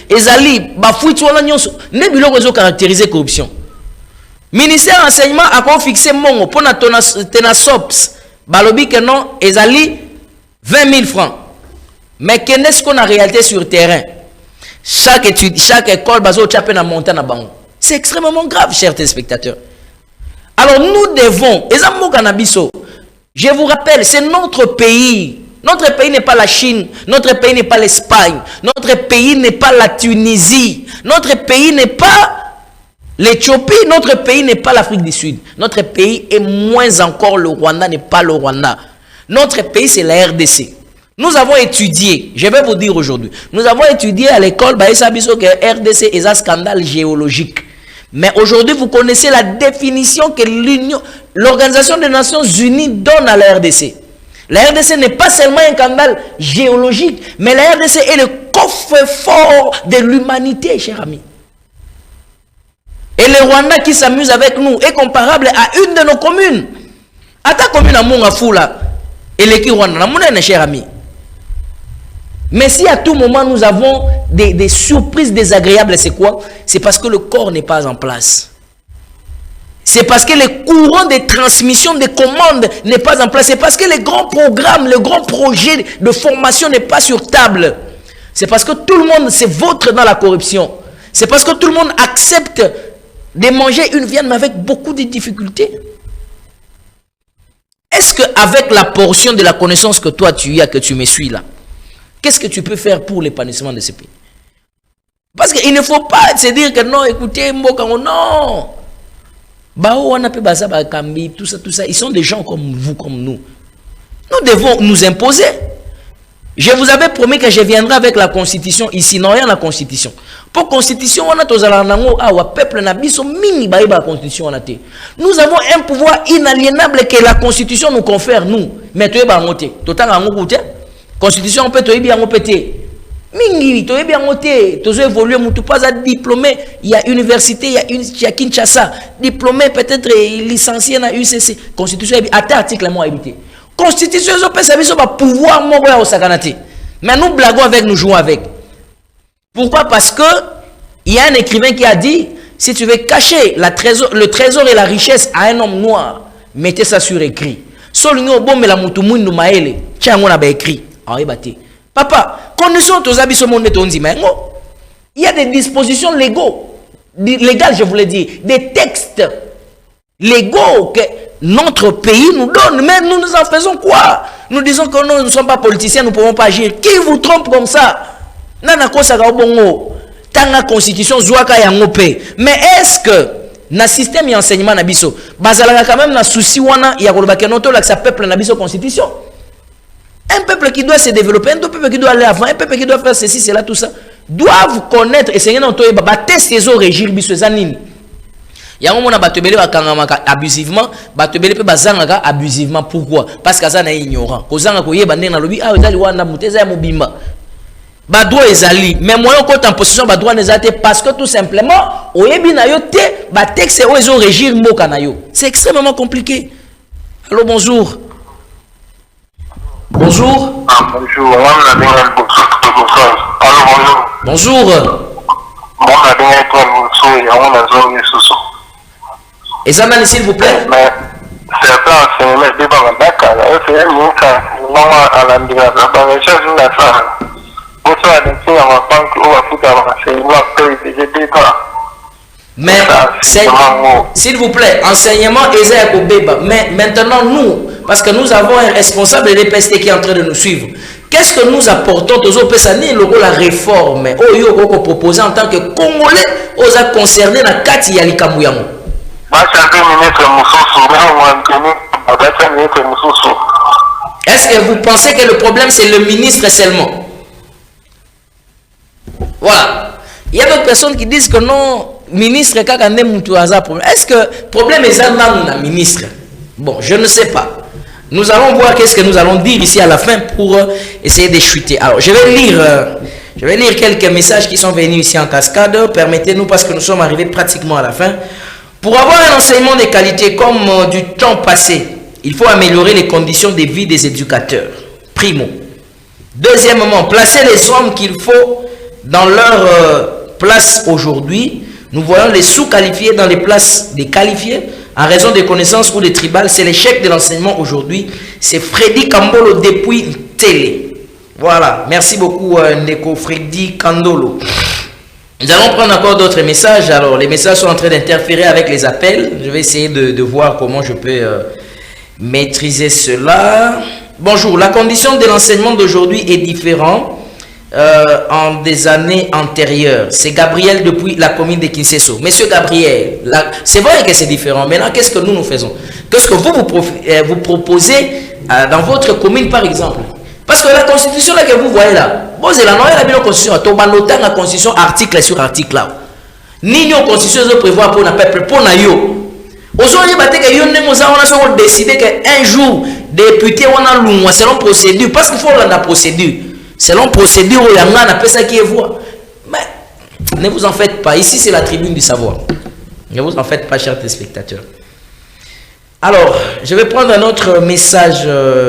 Speaker 1: ezali ba fuite wala nyonso. Ne biloko zo caractériser corruption. Ministère enseignement a fixé mongo pour na sops balobi que non ezali 20 000 francs. Mais qu'est-ce qu'on a réalité sur terrain? Chaque étude, chaque école bazo chapé na montagne na bango. C'est extrêmement grave, chers téléspectateurs. Alors nous devons, je vous rappelle, c'est notre pays. Notre pays n'est pas la Chine, notre pays n'est pas l'Espagne, notre pays n'est pas la Tunisie, notre pays n'est pas l'Éthiopie, notre pays n'est pas l'Afrique du Sud. Notre pays est moins encore le Rwanda, n'est pas le Rwanda. Notre pays, c'est la RDC. Nous avons étudié, je vais vous dire aujourd'hui, nous avons étudié à l'école, que RDC est un scandale géologique. Mais aujourd'hui, vous connaissez la définition que l'Organisation des Nations Unies donne à la RDC. La RDC n'est pas seulement un scandale géologique, mais la RDC est le coffre-fort de l'humanité, chers amis. Et le Rwanda qui s'amuse avec nous est comparable à une de nos communes. À ta commune à Mongafula, et l'équipe Rwanda, chers amis. Mais si à tout moment nous avons des surprises désagréables, c'est quoi? C'est parce que le corps n'est pas en place. C'est parce que le courant de transmission des commandes n'est pas en place. C'est parce que les grands programmes, le grand projet de formation n'est pas sur table. C'est parce que tout le monde se vautre dans la corruption. C'est parce que tout le monde accepte de manger une viande mais avec beaucoup de difficultés. Est-ce qu'avec la portion de la connaissance que toi tu as, que tu me suis là, qu'est-ce que tu peux faire pour l'épanouissement de ce pays? Parce qu'il ne faut pas se dire que non, écoutez, non. Tout ça, ils sont des gens comme vous, comme nous. Nous devons nous imposer. Je vous avais promis que je viendrai avec la constitution ici. Non, rien la constitution. Pour constitution, on a tous peuple constitution. Nous avons un pouvoir inaliénable que la constitution nous confère, nous. Mais tu es monté. Constitution, on peut te bien péter. Mingi, tu es bien monté. Tu as évolué, tu pas à diplômé. Il y a université, il y a Kinshasa. Diplômé, peut-être licencié à UCC. Constitution, article, moi, habité. Constitution, on peut savoir sur pouvoir, moi, au Saganati. Mais nous blaguons avec, nous jouons avec. Pourquoi? Parce que il y a un écrivain qui a dit, si tu veux cacher le trésor et la richesse à un homme noir, mettez ça sur écrit. Solino bon mais la mutumu nous maele. Tiens, on a écrit. Papa, connaissons tous habits au monde de ton il y a des dispositions légales, je voulais dire, des textes légaux que notre pays nous donne, mais nous en faisons quoi? Nous disons que nous ne sommes pas politiciens, nous ne pouvons pas agir. Qui vous trompe comme ça? Nana kosaka bongo, tanga constitution zouaka ya ngope. Mais est-ce que na système d'enseignement na biso, bazalaka quand même na souci wana ya koloba ke noto la peuple na biso constitution? Un peuple qui doit se développer, un peuple qui doit aller avant, un peuple qui doit faire ceci, cela, tout ça, doivent connaître et c'est un test au régir biso zanini. Yango mona batebele bakangamaka abusivement, batebele pe bazangaka abusivement. Pourquoi? Parce que ça na ignorant. Kozanga koyeba ndenge na lobi ezali wana muteza ya mobimba. Ba droit ezali, mais moyen ko en possession ba droit nezate parce que tout simplement oyebi na yo te ba texte o ezo régir mboka na yo. C'est extrêmement compliqué. Allô, bonjour. Bonjour.
Speaker 3: Ah, bonjour.
Speaker 1: Bonjour. Et ça, s'il vous plaît.
Speaker 3: C'est un plan, c'est un débat d'accord. C'est un mot à l'endroit. La chose de la femme. Pour ça, on va prendre que on va foutre avant. C'est une loi que j'ai dit quoi.
Speaker 1: Mais, s'il vous plaît, enseignement Esaïe Kobeba. Mais maintenant, nous, parce que nous avons un responsable de l'EPST qui est en train de nous suivre. Qu'est-ce que nous apportons aux Opesani, la réforme, au proposé en tant que Congolais, aux concernés dans Kati Yalika Mouyamo? Est-ce que vous pensez que le problème c'est le ministre seulement? Voilà. Il y a d'autres personnes qui disent que non, ministre, est-ce que le problème est dans le ministre? Bon, je ne sais pas. Nous allons voir qu'est-ce que nous allons dire ici à la fin pour essayer de chuter. Alors, je vais lire quelques messages qui sont venus ici en cascade. Permettez-nous, parce que nous sommes arrivés pratiquement à la fin. Pour avoir un enseignement de qualité comme du temps passé, il faut améliorer les conditions de vie des éducateurs. Primo. Deuxièmement, placer les hommes qu'il faut dans leur place aujourd'hui. Nous voyons les sous-qualifiés dans les places des qualifiés en raison des connaissances ou des tribales. C'est l'échec de l'enseignement aujourd'hui. C'est Freddy Kambolo depuis Télé. Voilà. Merci beaucoup, Neko Freddy Kandolo. Nous allons prendre encore d'autres messages. Alors, les messages sont en train d'interférer avec les appels. Je vais essayer de voir comment je peux maîtriser cela. Bonjour. La condition de l'enseignement d'aujourd'hui est différente en des années antérieures. C'est Gabriel depuis la commune de Kinseso. Monsieur Gabriel, c'est vrai que c'est différent. Maintenant, qu'est-ce que nous faisons? Qu'est-ce que vous proposez dans votre commune, par exemple? Parce que la constitution là que vous voyez là, bon, c'est la constitution, la constitution article sur article là. Ni la constitution prévoit pour le peuple, pour na yo. Aujourd'hui, on a décidé qu'un jour, député, on a l'oumou, selon procédure, parce qu'il faut la procédure. Selon procédure, on a appelé ça qui est voix. Mais ne vous en faites pas, ici c'est la tribune du savoir. Ne vous en faites pas, chers téléspectateurs. Alors, je vais prendre un autre message,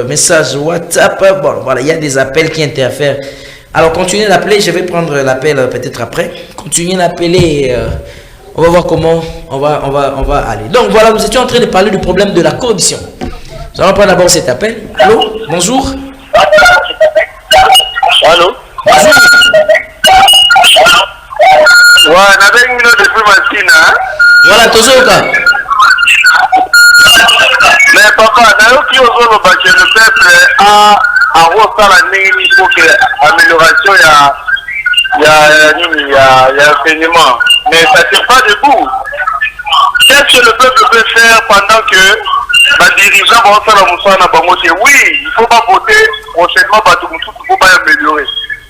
Speaker 1: message WhatsApp. Bon, voilà, il y a des appels qui interfèrent. Alors, continuez d'appeler. Je vais prendre l'appel peut-être après. Continuez d'appeler. On va voir comment on va aller. Donc, voilà, nous étions en train de parler du problème de la corruption. Nous allons prendre d'abord cet appel. Allô, bonjour.
Speaker 3: Allô.
Speaker 1: Bonjour.
Speaker 3: Ouais, on avait une minute de plus machine, hein.
Speaker 1: Voilà, Tozoka.
Speaker 3: Mais papa, le peuple a reçu la ligne pour que l'amélioration il y a l'enseignement. Mais ça ne tient pas debout. Qu'est-ce que le peuple peut faire pendant que les dirigeants vont faire la mousson à Bamoté? Oui, il ne faut pas voter prochainement pour tout, il ne faut pas améliorer.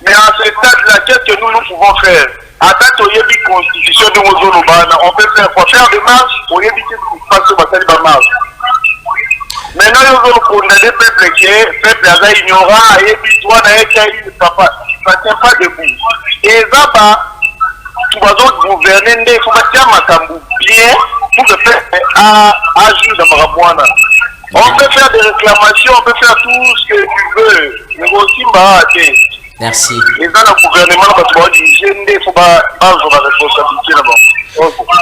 Speaker 3: Mais à ce stade-là, qu'est-ce que nous pouvons faire? À date, il y a une constitution de Mozono, on peut faire quoi? Faire des marches, il y a une façon de marche. Maintenant, il y a un peuple qui est peuple ignorant, et puis toi, ça ne tient pas debout. Et là-bas, tu vas gouverner, il faut faire bien pour le peuple agir dans Marabouana. On peut faire des réclamations, on peut faire tout ce que tu veux, mais aussi,
Speaker 1: merci.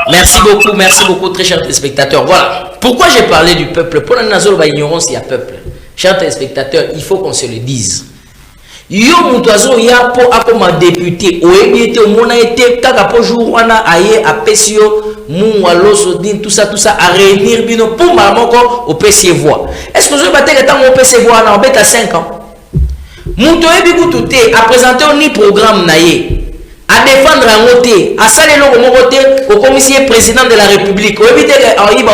Speaker 1: Merci beaucoup, très chers téléspectateurs. Voilà. Pourquoi j'ai parlé du peuple? Pour la nation, ignorance, il y a peuple. Chers téléspectateurs, il faut qu'on se le dise. Yo mutazo ya po akoma député oyebi au mona été kaka po jour wana aye apesio mu waloso din tout ça à réunir bino pour mamoko au PC voix. Est-ce que vous avez battu tant au PC voix na obeta 5 ans? Muto yebi kututé a présenté un programme naye à défendre un côté à saler le côté au commissaire président de la République oyebi te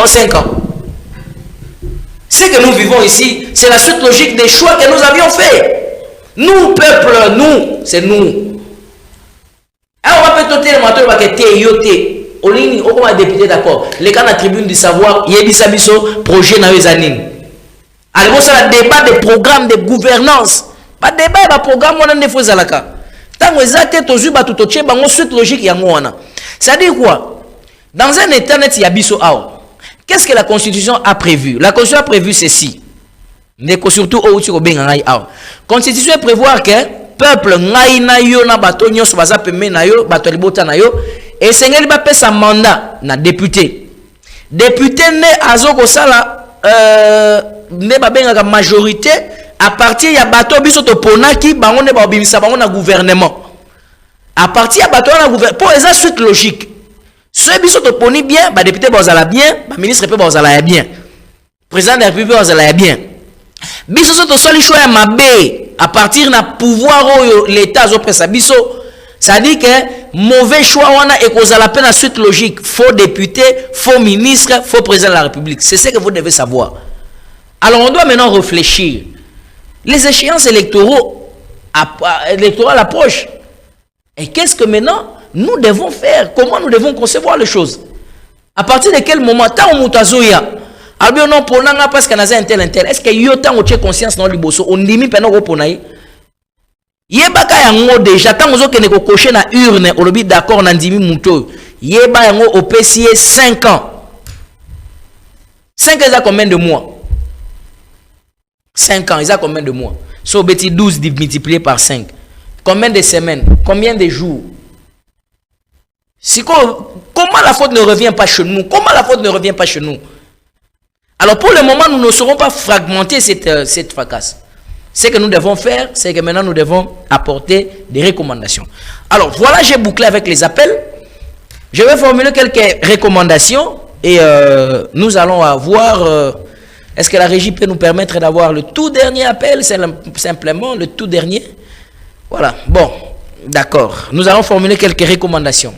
Speaker 1: 5 ans. Ce que nous vivons ici, c'est la suite logique des choix que nous avions fait. Nous, peuple, nous, c'est nous. Alors, on va peut-être le matin, on va quitter yoté. Oling, au député d'accord. Les cas de la tribune du savoir, Yebisa Biso, projet na Yozanin. Alors, ça, le débat des programmes de gouvernance. Pas débat, le programme, on a des faux alaka. Tant que ça, tu as tout autre, bango suite logique, yangoana. Ça dit quoi? Dans un état net, il y a Biso Ao. Qu'est-ce que la Constitution a prévu? La Constitution a prévu ceci. Mais surtout, la Constitution prévoit que peuple ngai na yo na bato nyos baza peme na yo bato libota na yo et sengeli ba pesa mandat na député ne azoko sala ne ba benga ka majorité à partir ya bato biso to ponaki bango ne ba bimisa bango na gouvernement à partir ya bato na gouvernement pour eza suite logique ce biso to poni bien ba député bazala bien ba ministre pe bazala bien président de la République bazala bien biso to soli choix ya mabe à partir na pouvoir l'état zo pressa biso ça dit que mauvais choix wana et cause la peine à suite logique faux député faux ministre faux président de la République c'est ce que vous devez savoir. Alors on doit maintenant réfléchir les échéances électorales approchent et qu'est-ce que maintenant nous devons faire, comment nous devons concevoir les choses, à partir de quel moment tant mutazoya alors non pour nanga parce que naza intel est-ce que yo tant o conscience dans liboso on dimi pena ko ponayi yebaka yango déjà tant ozo kene ko cocher na urne o lobi d'accord na ndimi muto yeba yango opesi 5 ans 5 ans ça combien de mois 5 ans ça combien de mois so beti 12 multiplié par 5 combien de semaines combien de jours si comment la faute ne revient pas chez nous alors pour le moment, nous ne serons pas fragmenter cette fracasse. Ce que nous devons faire, c'est que maintenant nous devons apporter des recommandations. Alors voilà, j'ai bouclé avec les appels. Je vais formuler quelques recommandations et nous allons avoir... est-ce que la régie peut nous permettre d'avoir le tout dernier appel? C'est simplement le tout dernier. Voilà, bon, d'accord. Nous allons formuler quelques recommandations.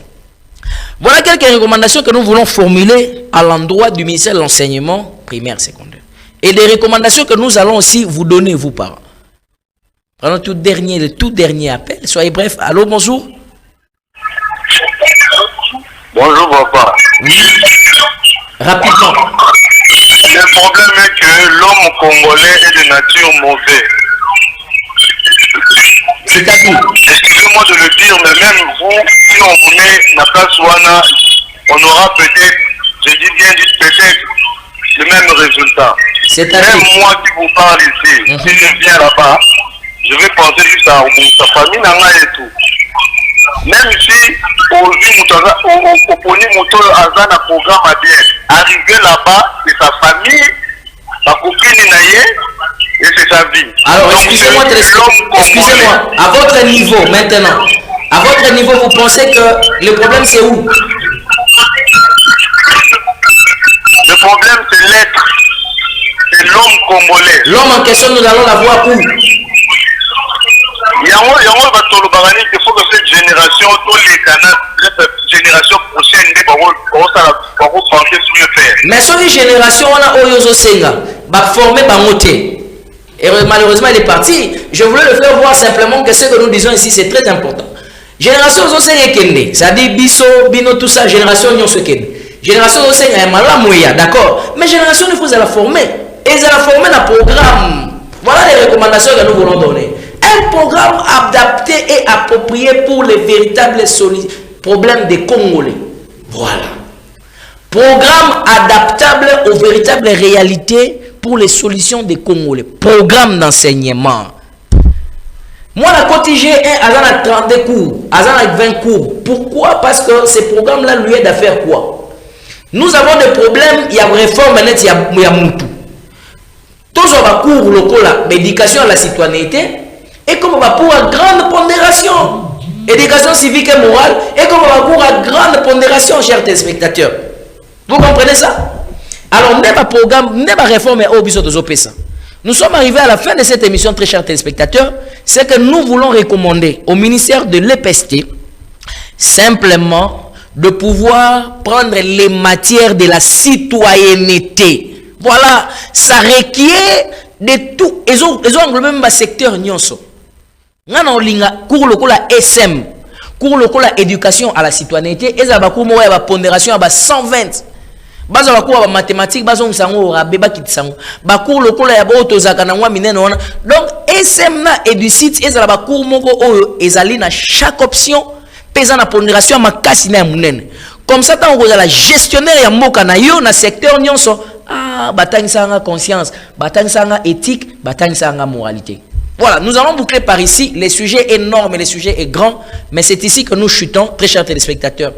Speaker 1: Voilà quelques recommandations que nous voulons formuler à l'endroit du ministère de l'enseignement primaire secondaire. Et des recommandations que nous allons aussi vous donner, vous parents. Prenons le tout dernier appel. Soyez bref. Allô, bonjour.
Speaker 3: Bonjour, papa.
Speaker 1: Oui. Rapidement.
Speaker 3: Le problème est que l'homme congolais est de nature mauvaise.
Speaker 1: C'est-à-dire?
Speaker 3: Excusez-moi de le dire, mais même vous, si on vous met la place Wana, on aura peut-être, je dis bien dit peut-être, le même résultat. Même moi qui vous parle ici, si je viens là-bas, je vais penser juste à sa famille, et tout. Même si on dit un programme à bien, arriver là-bas, c'est sa famille, sa copine et c'est sa vie.
Speaker 1: Alors, excusez-moi, à votre niveau maintenant, à votre niveau, vous pensez que le problème c'est où?
Speaker 3: Le problème c'est l'être, c'est l'homme congolais.
Speaker 1: L'homme en question, nous allons l'avoir où?
Speaker 3: Il faut que cette génération, tous les canaux, cette génération prochaine, va penser sur le faire.
Speaker 1: Mais sur une génération, on a Oyozo Senga, formé par Moté. Et malheureusement, il est parti. Je voulais le faire voir simplement que ce que nous disons ici, c'est très important. Génération Oyozo Kende, ça dit Biso, Bino, tout ça, génération Oyozo Kende. Génération Oyozo Senga est Malamouya, d'accord. Mais génération, il faut la former. Et ils la former dans le programme. Voilà les recommandations que nous voulons donner. Un programme adapté et approprié pour les véritables problèmes des Congolais. Voilà. Programme adaptable aux véritables réalités pour les solutions des Congolais. Programme d'enseignement. Moi, la cotisée est à 30 cours, à 20 cours. Pourquoi? Parce que ces programmes-là lui aident à faire quoi? Nous avons des problèmes, il y a réforme, il y a Moutou. Tous les cours locaux, l'éducation à la citoyenneté, et comme on va pour une grande pondération, éducation civique et morale, et comme on va pour une grande pondération, chers téléspectateurs. Vous comprenez ça? Alors, même un programme, même une réforme est obligé de ça. Nous sommes arrivés à la fin de cette émission, très chers téléspectateurs. C'est que nous voulons recommander au ministère de l'EPST simplement de pouvoir prendre les matières de la citoyenneté. Voilà, ça requiert de tout. Ils ont même le secteur nyonso. Nous avons cours local SM. cours le la éducation à la citoyenneté et ça va cours la pondération à 120 baza ba cours mathématiques baza sango rabe ba kitsango ba cours le la ya to zakana ngwa minene wana donc SMNA éducite et ça va cours moko oyo ezali na chaque option pesa na pondération makasi na munene comme ça tant que la gestionnaire ya mboka na yo na secteur nyonso batangisa conscience batangisa éthique batangisa moralité. Voilà, nous allons boucler par ici. Les sujets énormes, les sujets est grand, mais c'est ici que nous chutons, très chers téléspectateurs.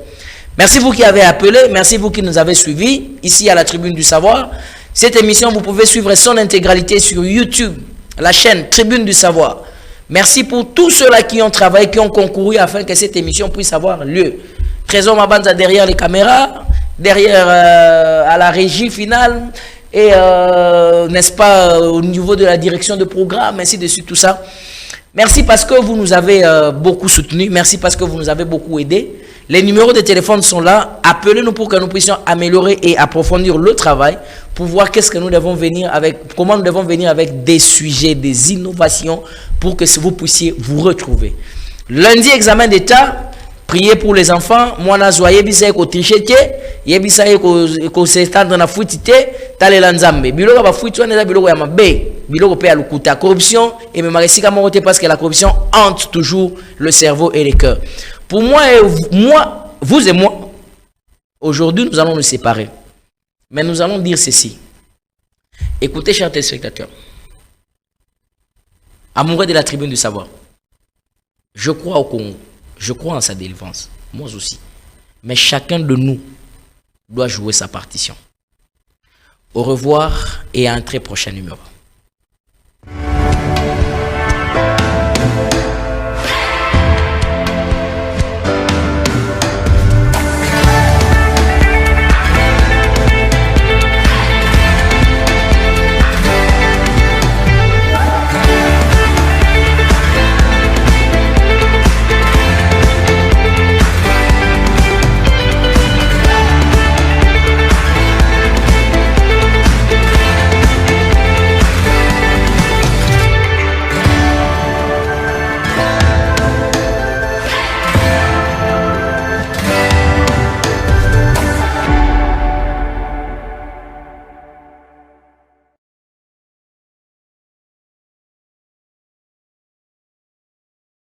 Speaker 1: Merci vous qui avez appelé, merci vous qui nous avez suivis ici à la Tribune du Savoir. Cette émission, vous pouvez suivre son intégralité sur YouTube, la chaîne Tribune du Savoir. Merci pour tous ceux-là qui ont travaillé, qui ont concouru afin que cette émission puisse avoir lieu. Trésor Mabanza derrière les caméras, derrière à la régie finale. Et n'est-ce pas au niveau de la direction de programme, ainsi de suite, tout ça. Merci parce que vous nous avez beaucoup soutenus. Merci parce que vous nous avez beaucoup aidés. Les numéros de téléphone sont là. Appelez-nous pour que nous puissions améliorer et approfondir le travail pour voir qu'est-ce que nous devons venir avec, comment nous devons venir avec des sujets, des innovations pour que vous puissiez vous retrouver. Lundi, examen d'état. Priez pour les enfants. Moi, je yebisa ko trichete, yebisa ko s'étendre na fuitite, tale lanzambe. Biloko ba fuitu na biloko ya mabe, biloko pe alukuta corruption et me maresika morote parce que la corruption hante toujours le cerveau et les cœurs. Pour moi, vous et moi, aujourd'hui, nous allons nous séparer. Mais nous allons dire ceci. Écoutez, chers téléspectateurs. Amoureux de la Tribune du Savoir. Je crois au Congo. Je crois en sa délivrance, moi aussi. Mais chacun de nous doit jouer sa partition. Au revoir et à un très prochain numéro.